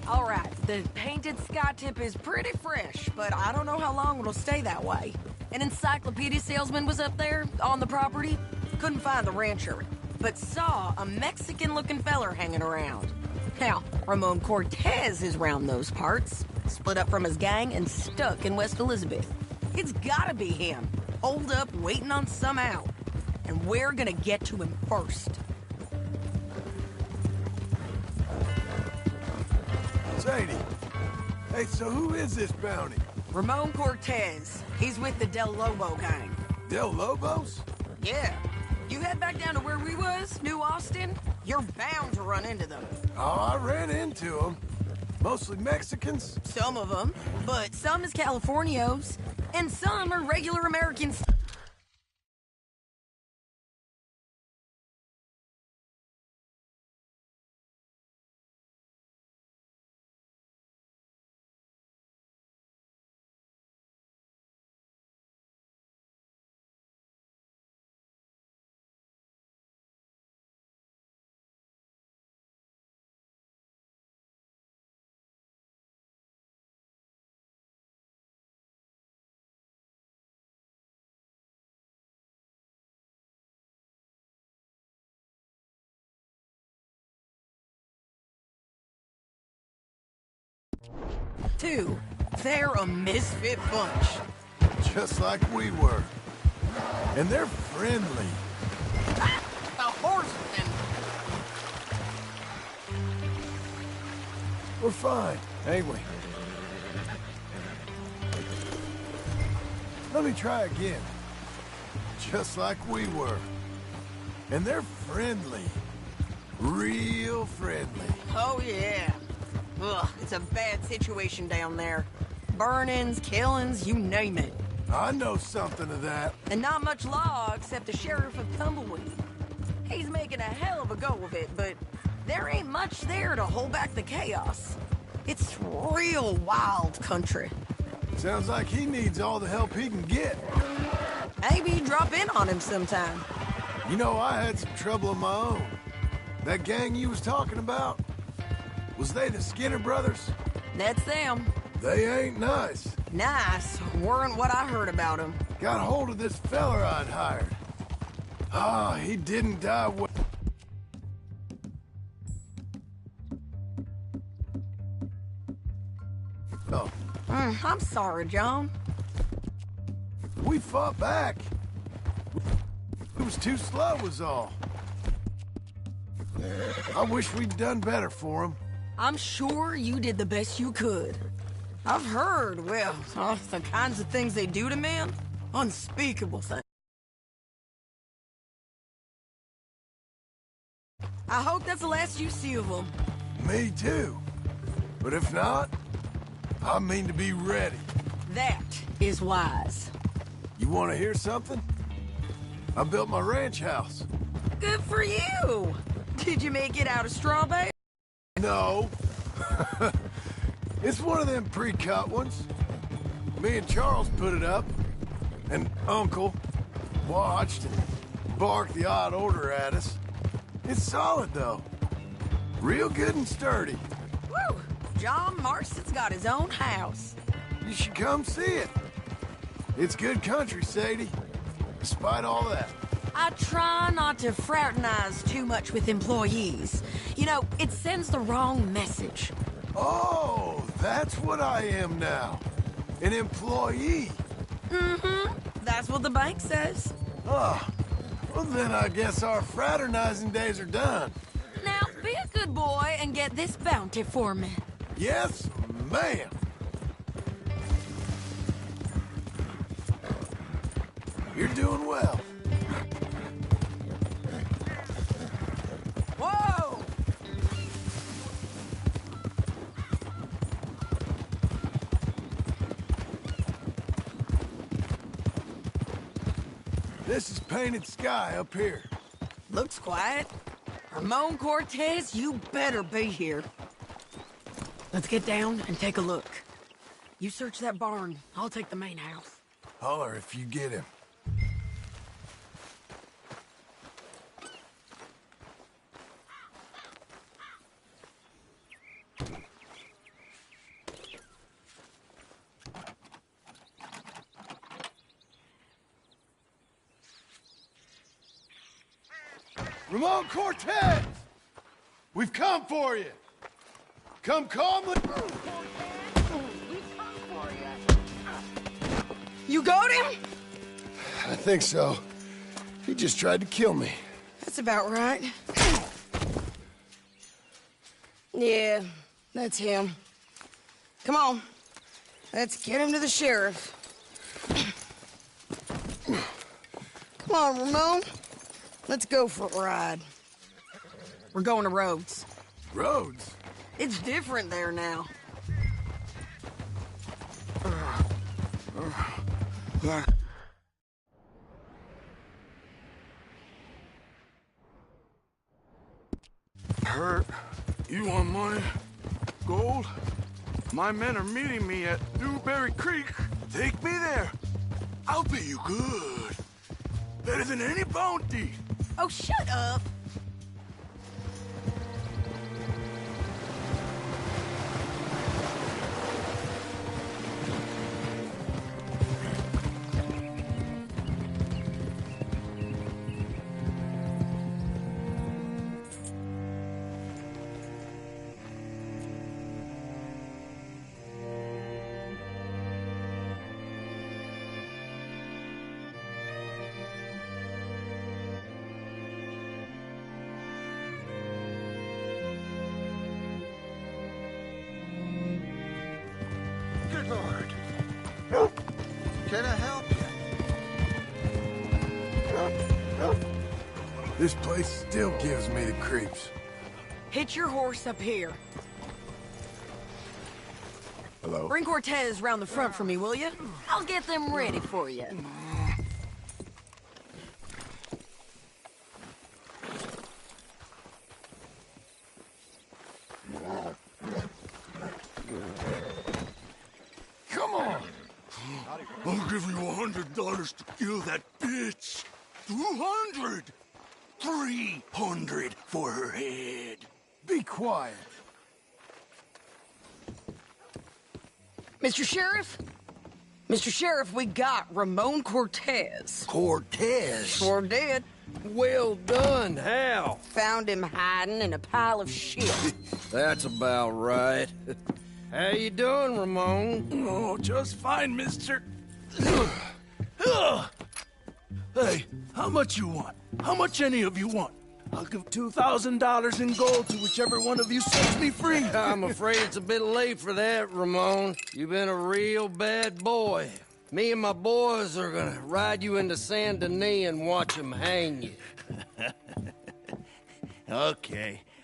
All right, the Painted Sky tip is pretty fresh, but I don't know how long it'll stay that way. An encyclopedia salesman was up there on the property. Couldn't find the rancher, but saw a Mexican-looking feller hanging around. Now, Ramon Cortez is round those parts, split up from his gang and stuck in West Elizabeth. It's gotta be him, holed up waiting on some out. And we're gonna get to him first. Sadie. Hey, so who is this bounty? Ramon Cortez. He's with the Del Lobo gang. Del Lobos? Yeah. You head back down to where we was, New Austin, you're bound to run into them. Oh, I ran into them. Mostly Mexicans? Some of them, but some is Californios, and some are regular Americans. Two, they're a misfit bunch. Just like we were. And they're friendly. A horseman. We're fine, ain't we? Let me try again. Just like we were. And they're friendly. Real friendly. Oh, yeah. Ugh, it's a bad situation down there. Burnings, killings, you name it. I know something of that. And not much law except the sheriff of Tumbleweed. He's making a hell of a go of it, but there ain't much there to hold back the chaos. It's real wild country. Sounds like he needs all the help he can get. Maybe drop in on him sometime. You know, I had some trouble of my own. That gang you was talking about, was they the Skinner brothers? That's them. They ain't nice. Nice. Weren't what I heard about them. Got hold of this feller I'd hired. Ah, he didn't die well. I'm sorry, John. We fought back. It was too slow was all. I wish we'd done better for him. I'm sure you did the best you could. I've heard, well, the kinds of things they do to men. Unspeakable things. I hope that's the last you see of them. Me too. But if not, I mean to be ready. That is wise. You want to hear something? I built my ranch house. Good for you. Did you make it out of straw bale? No. It's one of them pre-cut ones. Me and Charles put it up, and Uncle watched and barked the odd order at us. It's solid, though. Real good and sturdy. Woo! John Marston's got his own house. You should come see it. It's good country, Sadie. Despite all that. I try not to fraternize too much with employees. You know, it sends the wrong message. Oh, that's what I am now. An employee. Mm-hmm. That's what the bank says. Oh, well then I guess our fraternizing days are done. Now, be a good boy and get this bounty for me. Yes, ma'am. You're doing well. Whoa! This is painted sky up here. Looks quiet. Ramon Cortez, you better be here. Let's get down and take a look. You search that barn. I'll take the main house. Holler if you get him. Ramon Cortez! We've come for you! Come calmly! You got him? I think so. He just tried to kill me. That's about right. Yeah, that's him. Come on. Let's get him to the sheriff. Come on, Ramon. Let's go for a ride. We're going to Rhodes. Rhodes? It's different there now. Hurt? You want money? Gold? My men are meeting me at Dewberry Creek. Take me there. I'll pay you good. Better than any bounty. Oh, shut up. Good Lord. Can I help you? This place still gives me the creeps. Hitch your horse up here. Hello? Bring Cortez round the front for me, will you? I'll get them ready for you. Come on! I'll give you $100 to kill that bitch. 200! 300 for her head. Be quiet. Mr. Sheriff? Mr. Sheriff, we got Ramon Cortez. Cortez? Sure did. Well done, Hal. Found him hiding in a pile of shit. That's about right. How you doing, Ramon? Oh, just fine, mister. Hey, how much you want? How much any of you want? I'll give $2,000 in gold to whichever one of you sets me free. I'm afraid it's a bit late for that, Ramon. You've been a real bad boy. Me and my boys are gonna ride you into Saint Denis and watch them hang you.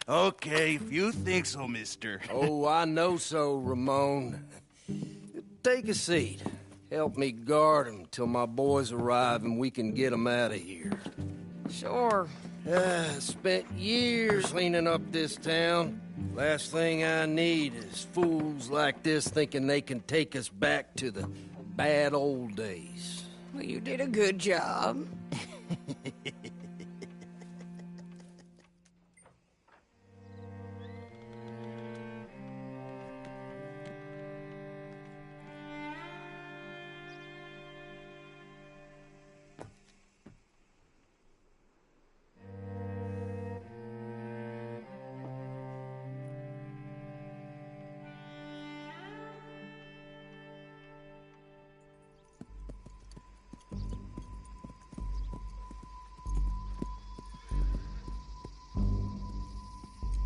Okay, if you think so, mister. Oh, I know so, Ramon. Take a seat. Help me guard them till my boys arrive and we can get them out of here. Sure. Spent years cleaning up this town. Last thing I need is fools like this thinking they can take us back to the bad old days. Well, you did a good job.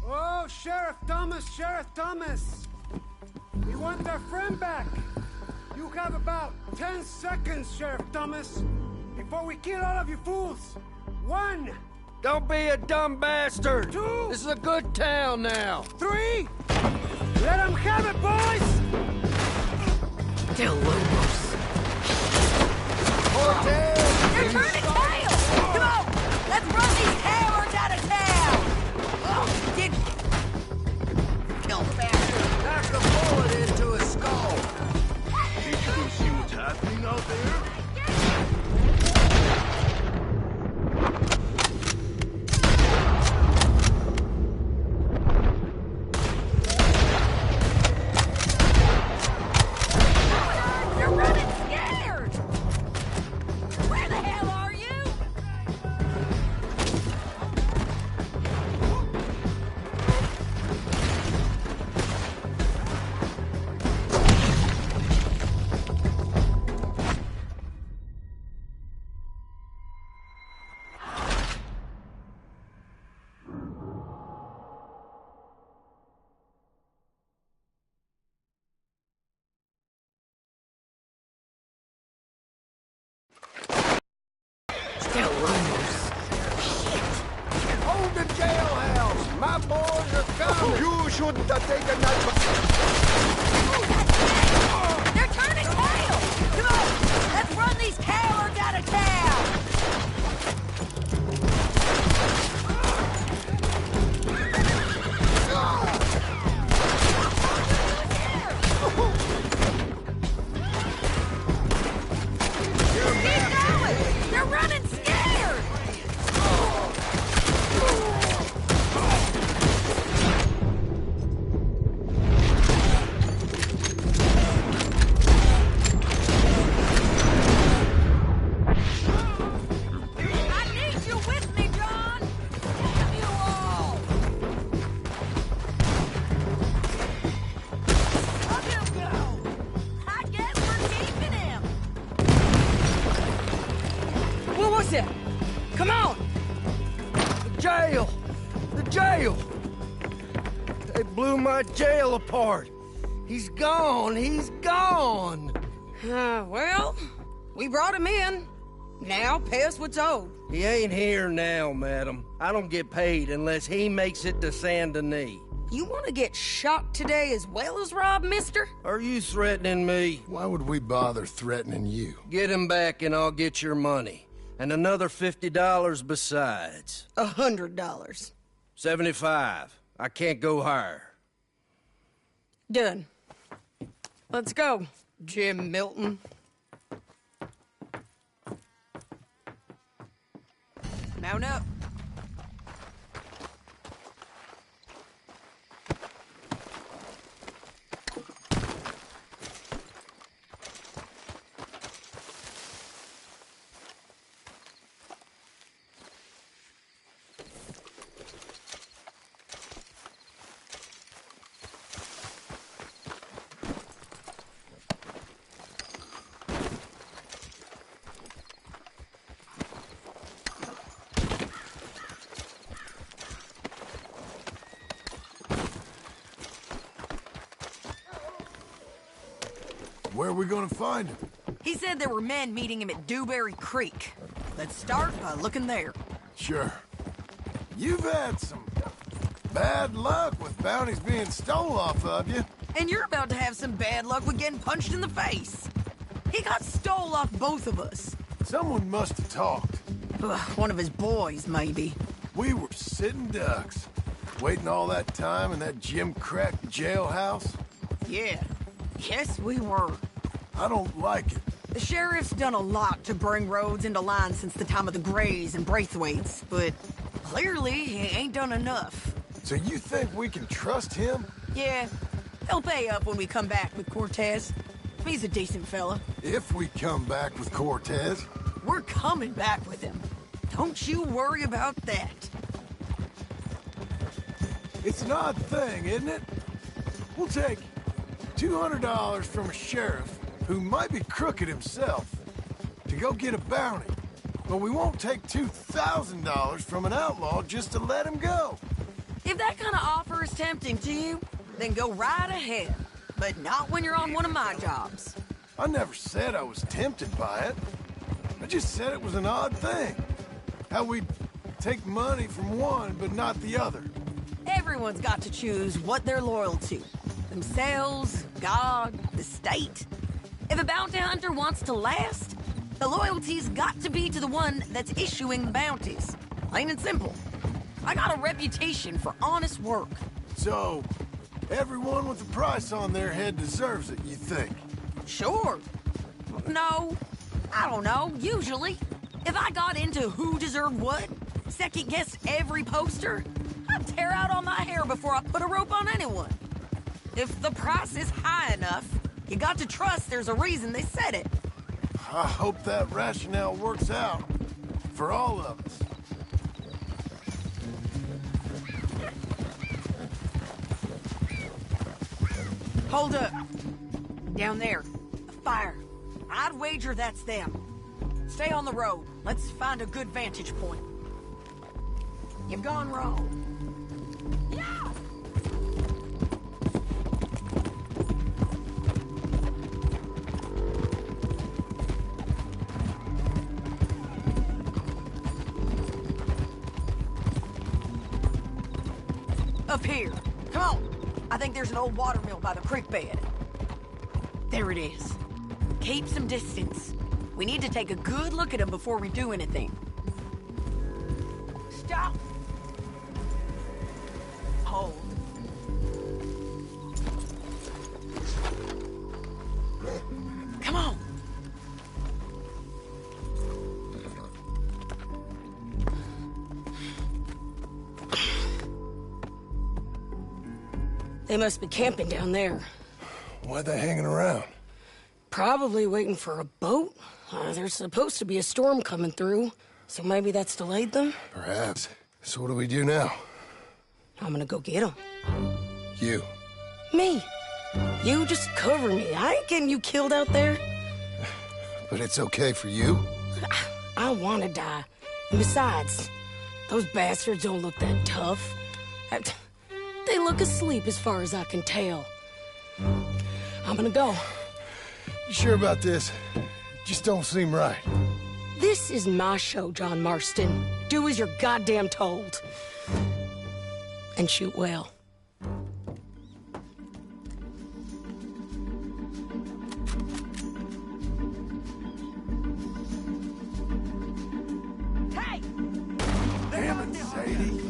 Oh, Sheriff Thomas! We want our friend back! You have about 10 seconds, Sheriff Thomas, before we kill all of you fools! 1! Don't be a dumb bastard! 2! This is a good town now! 3! Let them have it, boys! Del Lobos. Cortez! They're turning tail! Come on! Let's run these cowards out of town! Oh, did... Kill the bastard! Knock a bullet into his skull! Did you go see what's happening out there? They're running scared! Where the hell are you? Del Lobos. Hold the jailhouse! My boys are coming! You shouldn't have taken that. They're turning tail! Come on! Let's run these cowards out of town! Keep going! They're running scared! I need you with me, John! Damn you all! Let him go! I guess we're keeping him! What was it? Come on! The jail! The jail! They blew my jail apart! He's gone! He's gone! Well, we brought him in. Now pay us what's owed. He ain't here now, madam. I don't get paid unless he makes it to Saint Denis. You want to get shot today as well as Rob, mister? Are you threatening me? Why would we bother threatening you? Get him back and I'll get your money. And another $50 besides. $100. 75. I can't go higher. Done. Let's go, Jim Milton. Mount up. we gonna find him? He said there were men meeting him at Dewberry Creek. Let's start by looking there. Sure. You've had some bad luck with bounties being stole off of you. And you're about to have some bad luck with getting punched in the face. He got stole off both of us. Someone must have talked. Ugh, one of his boys, maybe. We were sitting ducks, waiting all that time in that gim-crack jailhouse. Yeah. Yes, we were. I don't like it. The sheriff's done a lot to bring roads into line since the time of the Grays and Braithwaites, but clearly he ain't done enough. So you think we can trust him? Yeah. He'll pay up when we come back with Cortez. He's a decent fella. If we come back with Cortez. We're coming back with him. Don't you worry about that. It's an odd thing, isn't it? We'll take $200 from a sheriff who might be crooked himself to go get a bounty, but we won't take $2,000 from an outlaw just to let him go. If that kind of offer is tempting to you, then go right ahead. But not when you're on one of my jobs. I never said I was tempted by it. I just said it was an odd thing. How we'd take money from one but not the other. Everyone's got to choose what they're loyal to. Themselves, God, the state. If a bounty hunter wants to last, the loyalty's got to be to the one that's issuing the bounties. Plain and simple. I got a reputation for honest work. So, everyone with a price on their head deserves it, you think? Sure. No. I don't know, usually. If I got into who deserved what, second-guessed every poster, I'd tear out all my hair before I put a rope on anyone. If the price is high enough, you got to trust there's a reason they said it. I hope that rationale works out for all of us. Hold up. Down there. A fire. I'd wager that's them. Stay on the road. Let's find a good vantage point. You've gone wrong. Yeah! Up here. Come on. I think there's an old watermill by the creek bed. There it is. Keep some distance. We need to take a good look at him before we do anything. Stop. Hold. Come on. They must be camping down there. Why are they hanging around? Probably waiting for a boat. There's supposed to be a storm coming through, so maybe that's delayed them? Perhaps. So what do we do now? I'm gonna go get them. You. Me. You just cover me. I ain't getting you killed out there. But it's okay for you? I want to die. And besides, those bastards don't look that tough. They look asleep as far as I can tell. I'm gonna go. You sure about this? Just don't seem right. This is my show, John Marston. Do as you're goddamn told. And shoot well. Hey! Damn it, Sadie.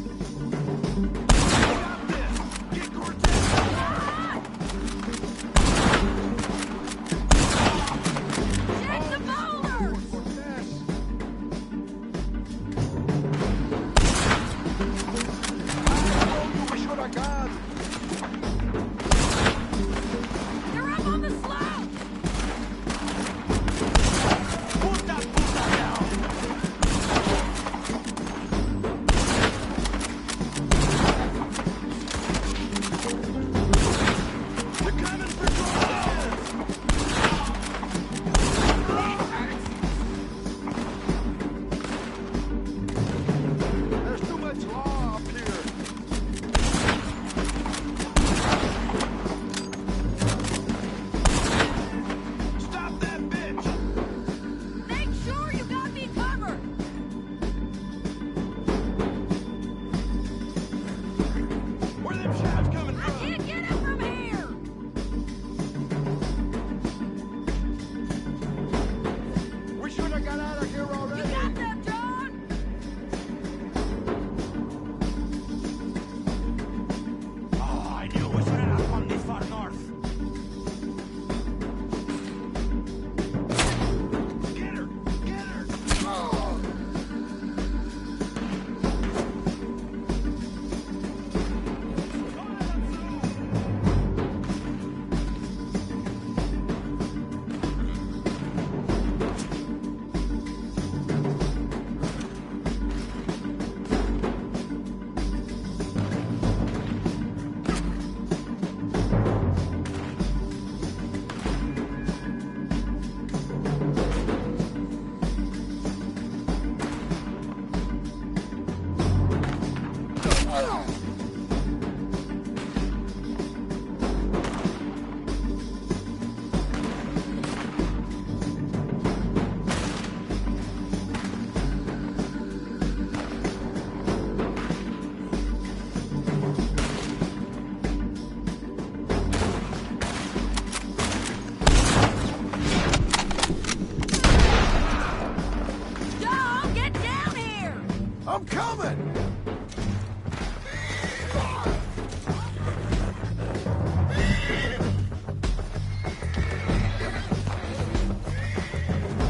I'm coming!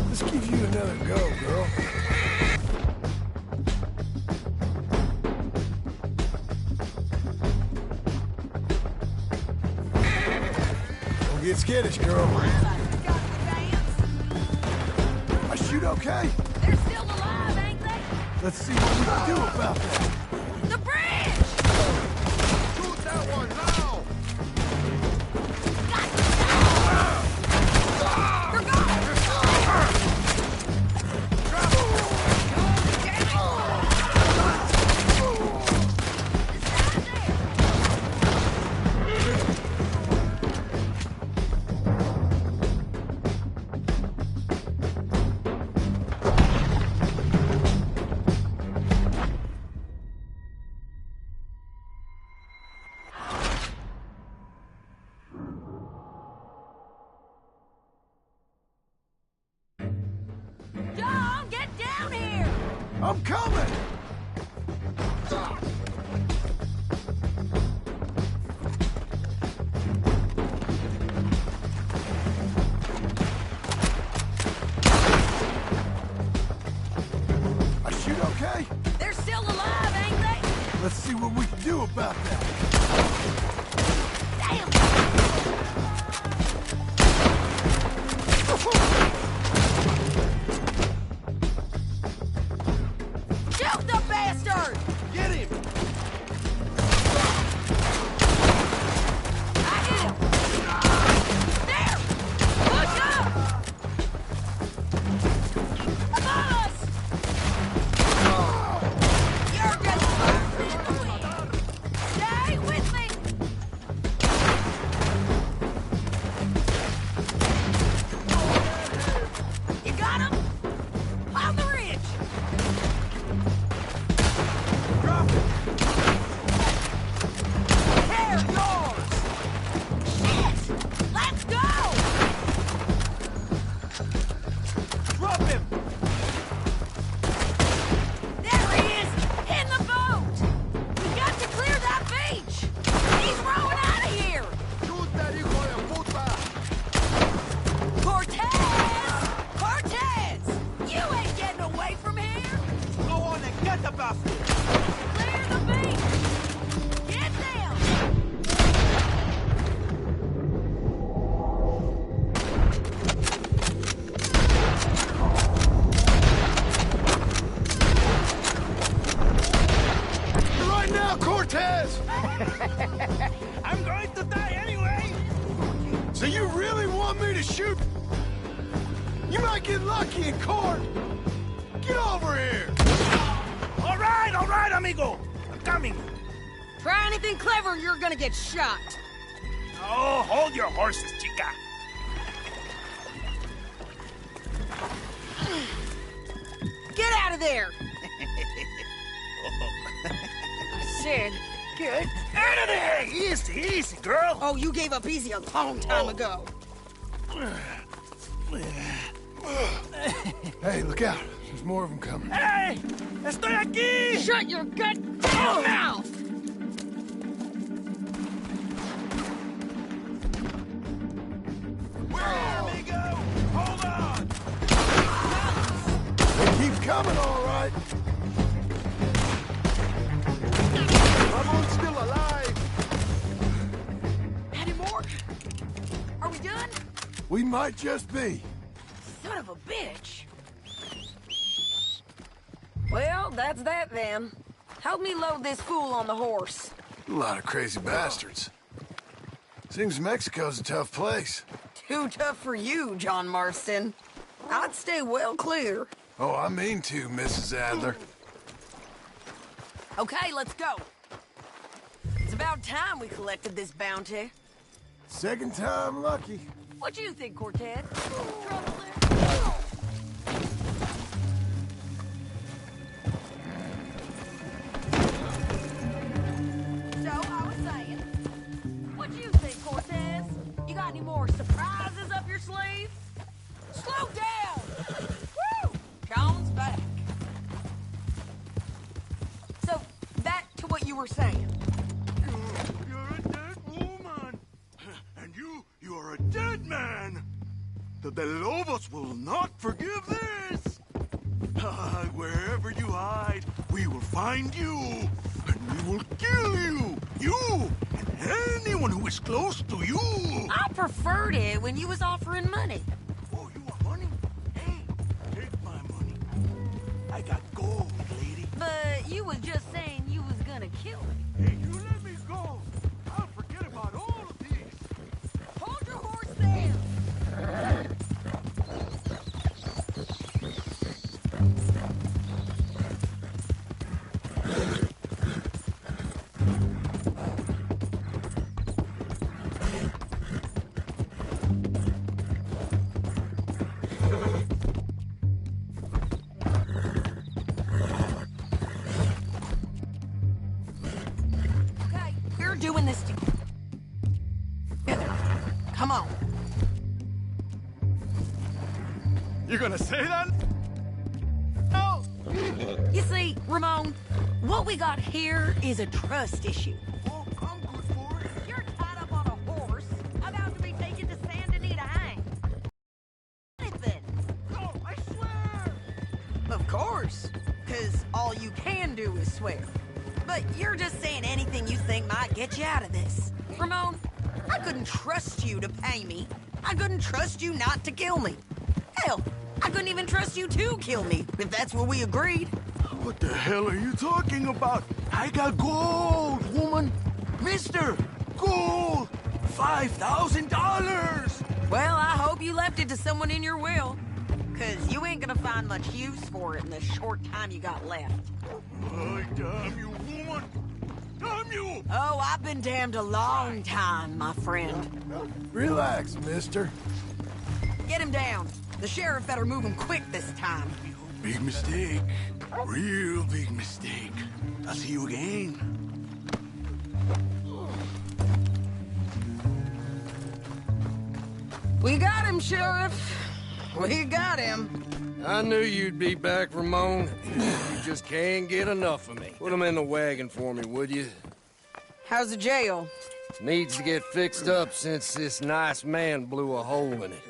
Let's give you another go, girl. Don't get skittish, girl. I shoot okay? They're still alive, ain't they? Let's see what we can do about that. The bridge! Shoot that one now! They're gone! John, get down here! I'm coming! I shoot okay? They're still alive, ain't they? Let's see what we can do about that. Damn! Shoot the bastard! Get him! I hit him! There! Push up! Above us! You're just burning in the wind! Stay with me! You got him? On the ridge! Drop it! They're yours! Shit! Let's go! Drop him! There he is! In the boat! We got to clear that beach! He's rowing out of here! Shoot that hijo de puta! Cortez! Cortez! You ain't getting away from here! Go on and get the bastard! Clear the beach! Get down! Right now, Cortez! I'm going to die anyway! So you really want me to shoot? You might get lucky in court. Get over here! All right, amigo! I'm coming! Try anything clever and you're gonna get shot! Oh, hold your horses, chica! Get out of there! I said, get Out of there! Easy, easy, girl! Oh, you gave up easy a long time ago. Hey, look out. There's more of them coming. Hey! Estoy aquí! Shut your goddamn mouth! Amigo! Hold on! They keep coming, all right. Ramon's still alive! Any more? Are we done? We might just be. Son of a bitch. Well, that's that then. Help me load this fool on the horse. A lot of crazy bastards. Seems Mexico's a tough place. Too tough for you, John Marston. I'd stay well clear. Oh, I mean to, Mrs. Adler. Okay, let's go. It's about time we collected this bounty. Second time lucky. What do you think, Cortez? Trouble there? So, I was saying, what do you think, Cortez? You got any more surprises up your sleeve? Slow down! Woo! John's back. you were saying? You're a dead woman. And you are a dead man. The Lobos will not forgive this. Wherever you hide, we will find you. And we will kill you. You and anyone who is close to you. I preferred it when you was offering money. Oh, you want money? Hey, take my money. I got gold, lady. But you was just saying you was gonna kill me. Hey, you let me go. I'll forget about all of these. Hold your horse there. Doing this together. Come on. You gonna say that? No. You see, Ramon, what we got here is a trust issue. Oh, I'm good for it. You're tied up on a horse, about to be taken to San Denis to hang. Anything. No, I swear. Of course, because all you can do is swear. But you're just saying anything you think might get you out of this. Ramon, I couldn't trust you to pay me. I couldn't trust you not to kill me. Hell, I couldn't even trust you to kill me, if that's what we agreed. What the hell are you talking about? I got gold, woman. Mister, gold. $5,000. Well, I hope you left it to someone in your will. Because you ain't gonna find much use for it in the short time you got left. Oh, damn you, woman! Damn you! Oh, I've been damned a long time, my friend. Relax, mister. Get him down. The sheriff better move him quick this time. Big mistake. Real big mistake. I'll see you again. We got him, Sheriff. We got him. I knew you'd be back, Ramon. You just can't get enough of me. Put him in the wagon for me, would you? How's the jail? Needs to get fixed up since this nice man blew a hole in it.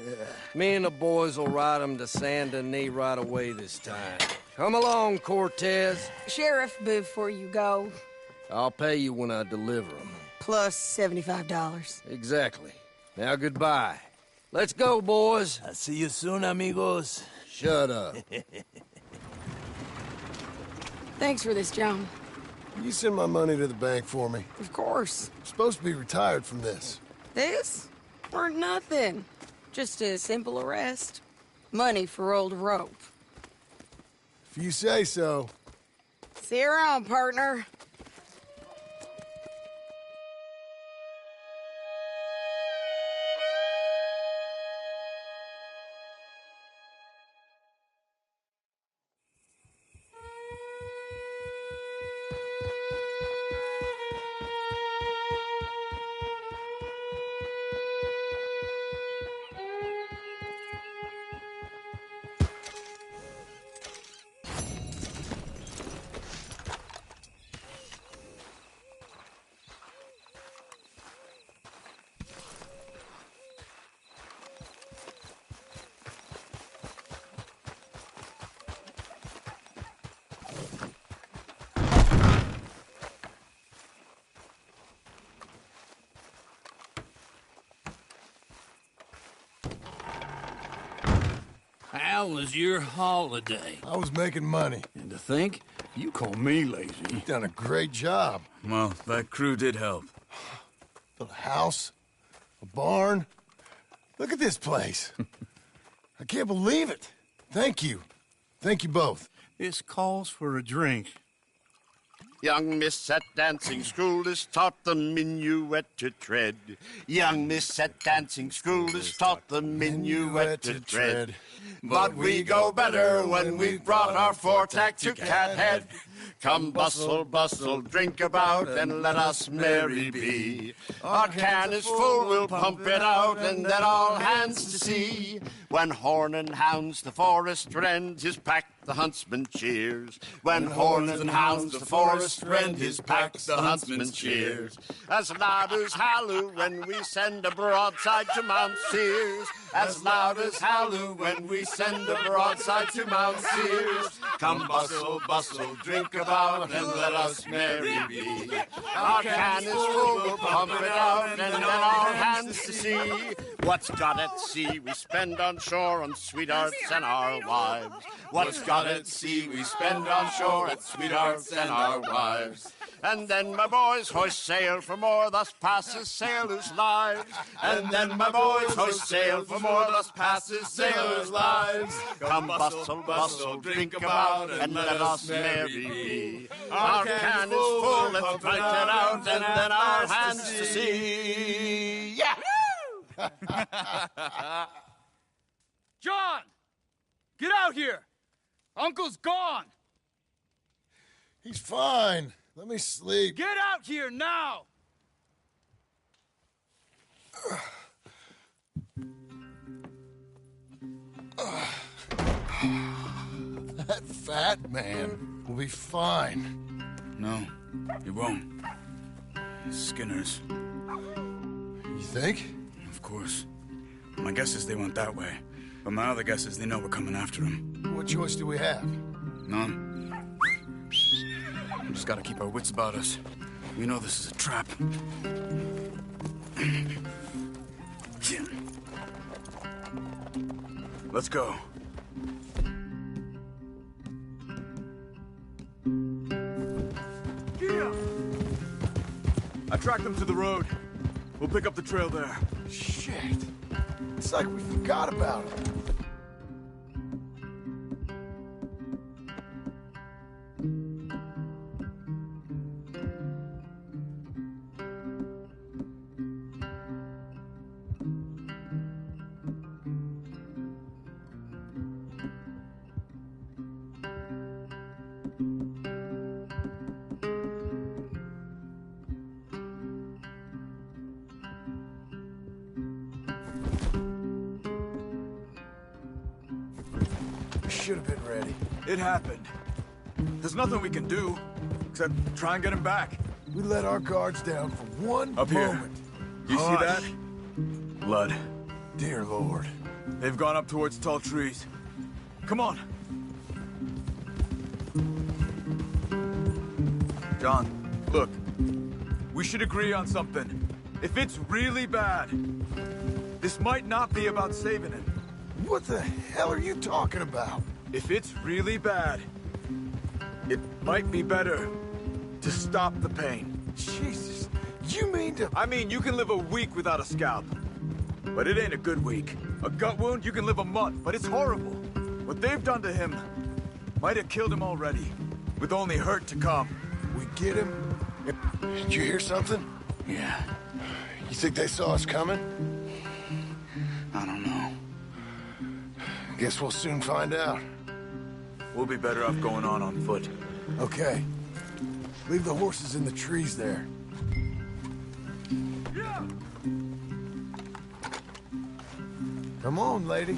Me and the boys will ride him to San Denis right away this time. Come along, Cortez. Sheriff, before you go... I'll pay you when I deliver him. Plus $75. Exactly. Now, goodbye. Let's go, boys. I'll see you soon, amigos. Shut up. Thanks for this, John. You send my money to the bank for me. Of course. I'm supposed to be retired from this. This? Weren't nothing. Just a simple arrest. Money for old rope. If you say so. See you around, partner. How was your holiday? I was making money. And to think, you call me lazy. You've done a great job. Well, that crew did help. Built a house, a barn. Look at this place. I can't believe it. Thank you. Thank you both. This calls for a drink. Young miss at dancing school is taught the minuet to tread. Young miss at dancing school is taught the minuet to tread. But we go better when we've brought our four-tack to Cathead. Come bustle, bustle, drink about, and let us merry be. Our can is full, we'll pump it out, and then all hands to sea. When horn and hounds the forest rend, 'tis packed the huntsman cheers. When horns and hounds the forest rend his pack, the huntsman cheers. As loud as halloo when we send a broadside to Mount Sears. As loud as halloo when we send a broadside to Mount Sears. Come bustle, bustle, drink about, and let us merry be. Our can is full, we'll pump it out, and then all hands to sea. What's got at sea we spend on shore on sweethearts and our wives. What's got at sea we spend on shore at sweethearts and our wives. And then my boys hoist sail for more, thus passes sailors' lives. And then my boys hoist sail for more, thus passes sailors' lives. Come bustle, bustle, drink about, and let us merry be. Our can is full, let's fight it out, and then our hands to sea. Yeah! John! Get out here! Uncle's gone! He's fine. Let me sleep. Get out here now! That fat man will be fine. No, he won't. Skinner's. You think? Of course. My guess is they went that way. But my other guess is they know we're coming after him. What choice do we have? None. We just gotta keep our wits about us. We know this is a trap. Let's go. I tracked them to the road. We'll pick up the trail there. Shit. It's like we forgot about it. Should have been ready. It happened. There's nothing we can do, except try and get him back. We let our guards down for one Up here. moment. You see that? Blood. Dear Lord. They've gone up towards tall trees. Come on. John, look. We should agree on something. If it's really bad, this might not be about saving him. What the hell are you talking about? If it's really bad, it might be better to stop the pain. Jesus, you mean to... I mean, you can live a week without a scalp, but it ain't a good week. A gut wound, you can live a month, but it's horrible. What they've done to him might have killed him already, with only hurt to come. We get him? Did you hear something? Yeah. You think they saw us coming? I don't know. Guess we'll soon find out. We'll be better off going on foot. Okay. Leave the horses in the trees there. Yeah. Come on, lady.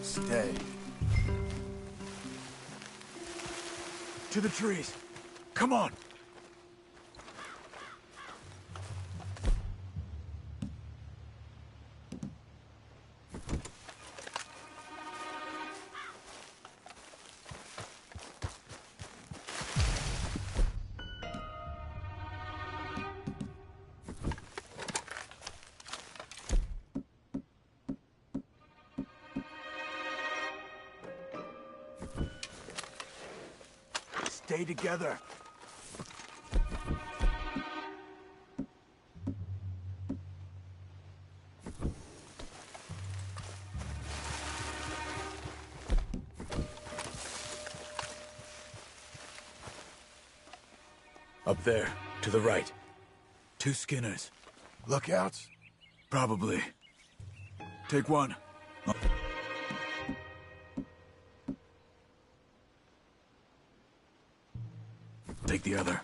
Stay. To the trees. Come on. Stay together. Up there, to the right. 2 Skinners. Lookouts? Probably. Take one. Take the other.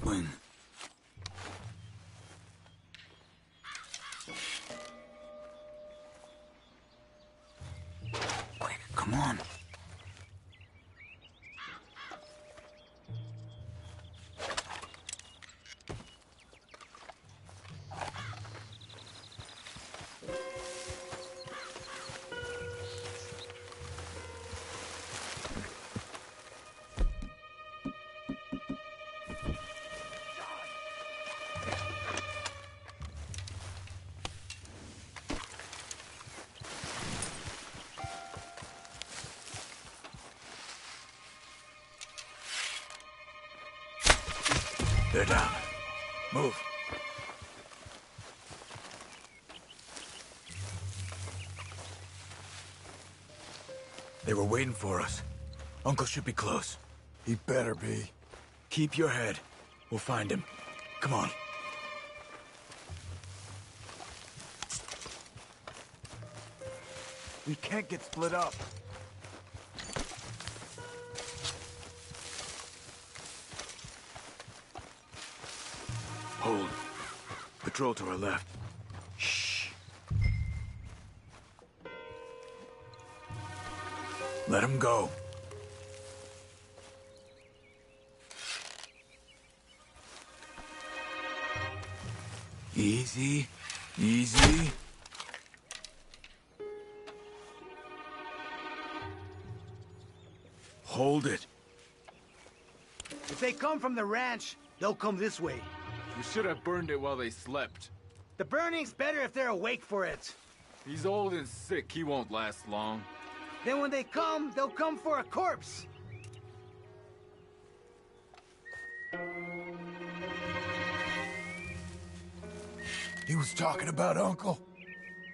swing. Quick, come on. They're down. Move. They were waiting for us. Uncle should be close. He better be. Keep your head. We'll find him. Come on. We can't get split up. Hold. Patrol to our left. Shh. Let him go. Easy. Easy. Hold it. If they come from the ranch, they'll come this way. We should have burned it while they slept. The burning's better if they're awake for it. He's old and sick. He won't last long. Then when they come, they'll come for a corpse. He was talking about Uncle.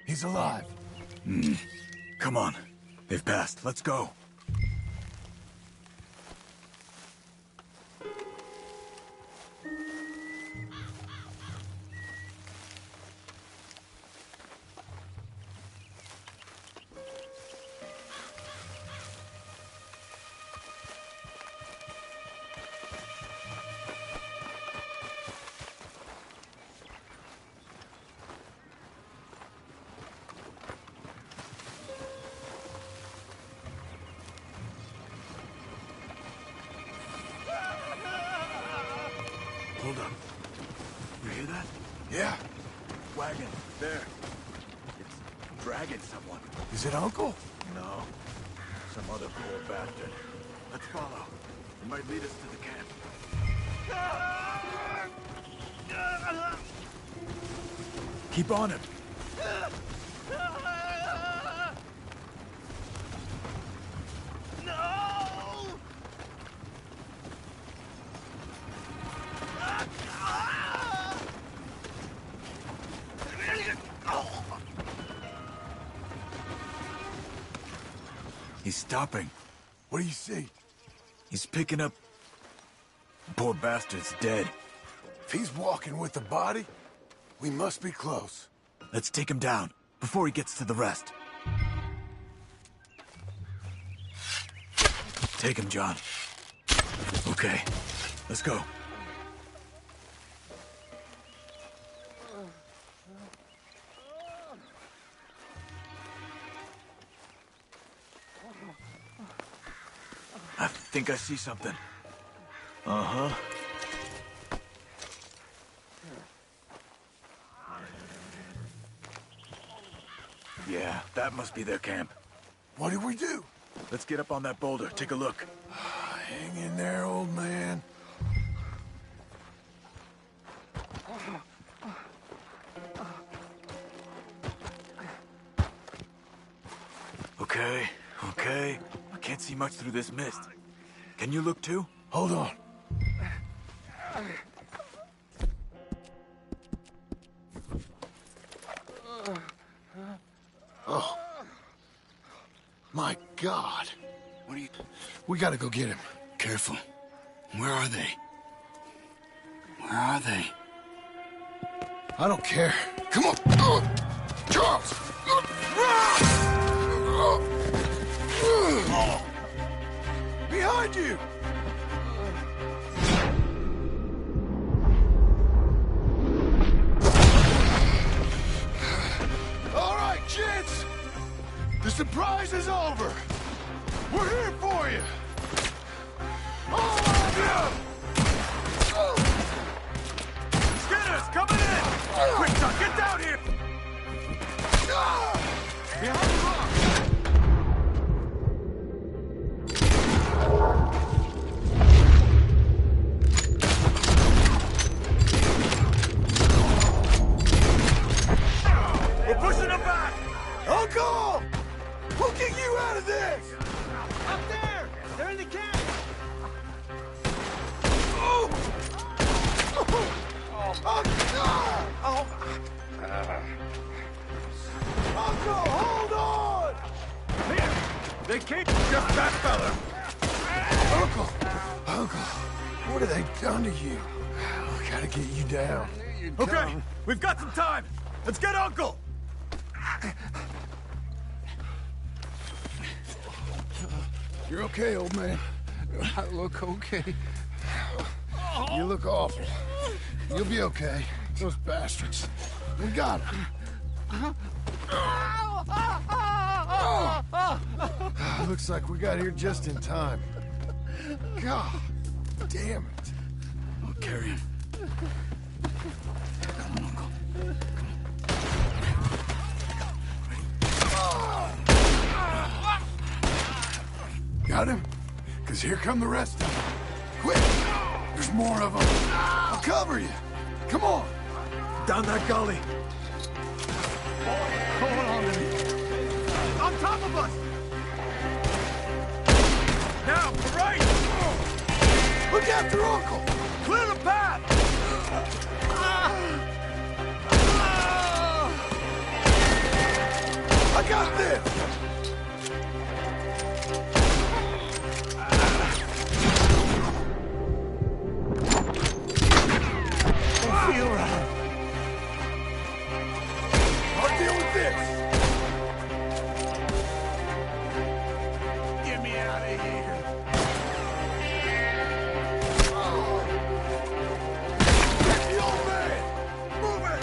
He's alive. Come on. They've passed. Let's go. Hold up. You hear that? Yeah. Wagon. There. It's dragging someone. Is it Uncle? No. Some other poor bastard. Let's follow. It might lead us to the camp. Keep on him. He's stopping. What do you see? He's picking up... Poor bastard's dead. If he's walking with the body, we must be close. Let's take him down, before he gets to the rest. Take him, John. Okay, let's go. I think I see something. Uh-huh. Yeah, that must be their camp. What do we do? Let's get up on that boulder, take a look. Hang in there, old man. Okay, okay. I can't see much through this mist. Can you look too? Hold on. Oh. My God. What are you... We gotta go get him. Careful. Where are they? Where are they? I don't care. Come on. Charles! Behind you! Uncle, hold on! They can't just that fella. Uncle, what have they done to you? I gotta get you down. Okay, we've got some time. Let's get Uncle. You're okay, old man. I look okay. You look awful. You'll be okay. Those bastards. We got them. Looks like we got here just in time. God damn it. I'll carry him. Come on, Uncle. Got him? Because here come the rest of them. Quick! There's more of them. I'll cover you. Come on. Down that gully. Hold on to me. On top of us! Now, right! Look after Uncle! Clear the path! I got this! Don't feel right. I'll deal with this! Get me out of here. Get the old man! Move it!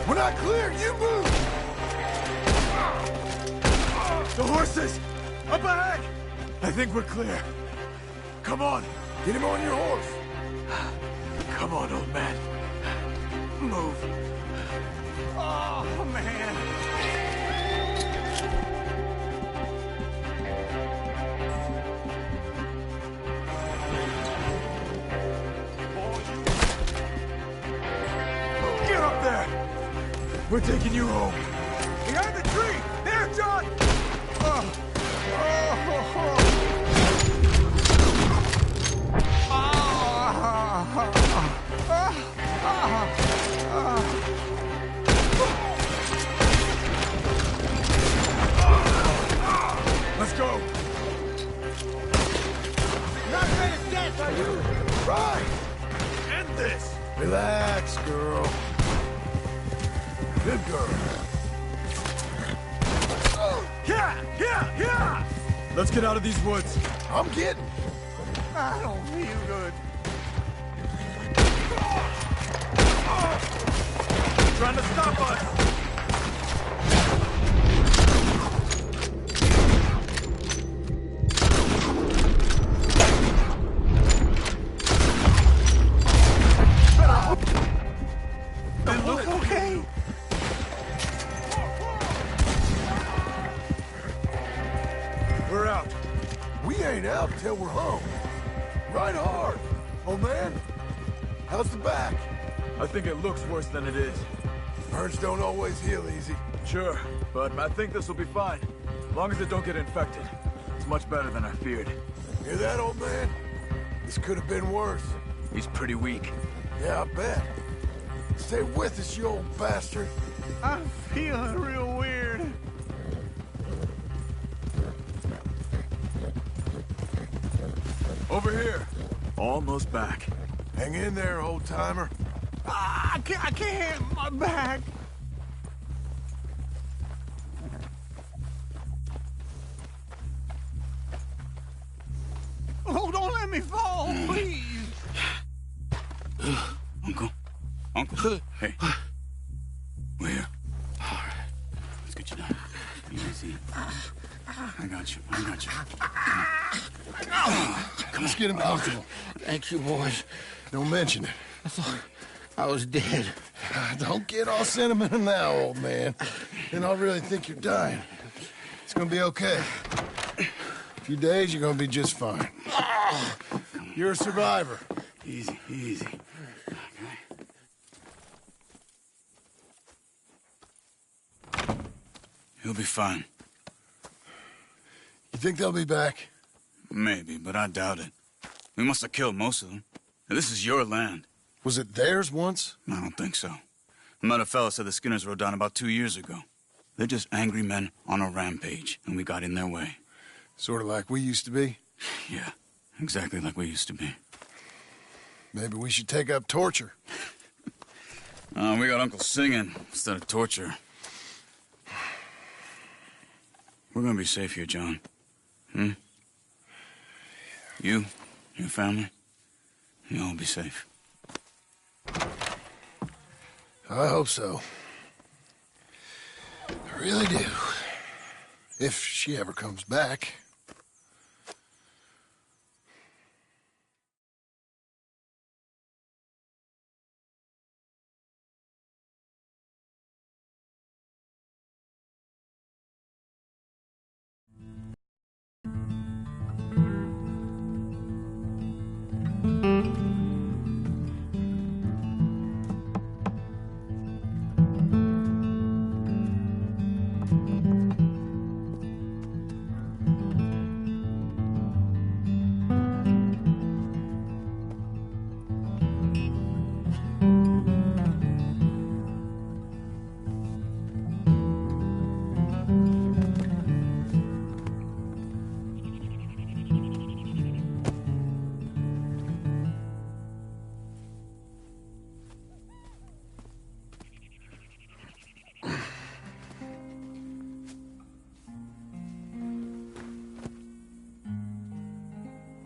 We're not clear! You move! The horses! Up ahead! I think we're clear. Come on! Get him on your horse! Come on, old man. Move. Oh, man. Get up there! We're taking you home. Behind the tree! There, John! Let's go! Not afraid of death, are you? Right! End this! Relax, girl. Good girl. Yeah! Let's get out of these woods. I'm getting. I don't feel good. Trying to stop us! They look okay. We're out. We ain't out till we're home. Right hard. Old man, how's the back? I think it looks worse than it is. Burns don't always heal easy. Sure, but I think this will be fine. As long as it don't get infected. It's much better than I feared. Hear that, old man? This could have been worse. He's pretty weak. Yeah, I bet. Stay with us, you old bastard. I'm feeling real weird. Over here. Almost back. Hang in there, old-timer. I can't. My back. Oh, don't let me fall, please. Uncle. Hey. We're here. All right. Let's get you down. Easy. I got you. Come Let's get him comfortable. Thank you, boys. Don't mention it. I thought I was dead. Don't get all sentimental now, old man. Then I'll really think you're dying. It's gonna be okay. A few days, you're gonna be just fine. You're a survivor. Easy. He'll be fine. You think they'll be back? Maybe, but I doubt it. We must have killed most of them. This is your land. Was it theirs once? I don't think so. I met a fella said the Skinners rode down about 2 years ago. They're just angry men on a rampage, and we got in their way. Sort of like we used to be? Yeah, exactly like we used to be. Maybe we should take up torture. We got Uncle singing instead of torture. We're gonna be safe here, John. Hmm? You, your family, you'll all be safe. I hope so. I really do. If she ever comes back.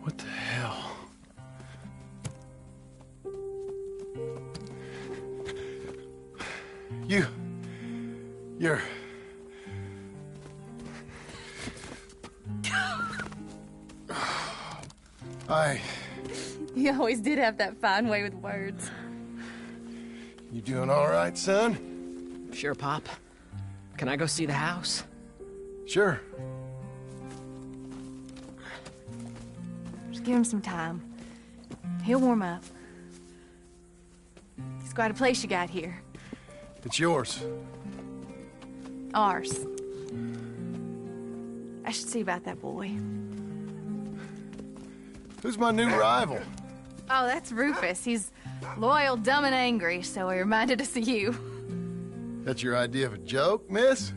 What the hell? You're... You always did have that fine way with words. You doing all right, son? Sure, Pop. Can I go see the house? Sure. Just give him some time. He'll warm up. It's quite a place you got here. It's yours. Ours. I should see about that boy. Who's my new rival? Oh, that's Rufus. He's loyal, dumb, and angry, so he reminded us of you. That's your idea of a joke, miss?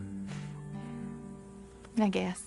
I guess.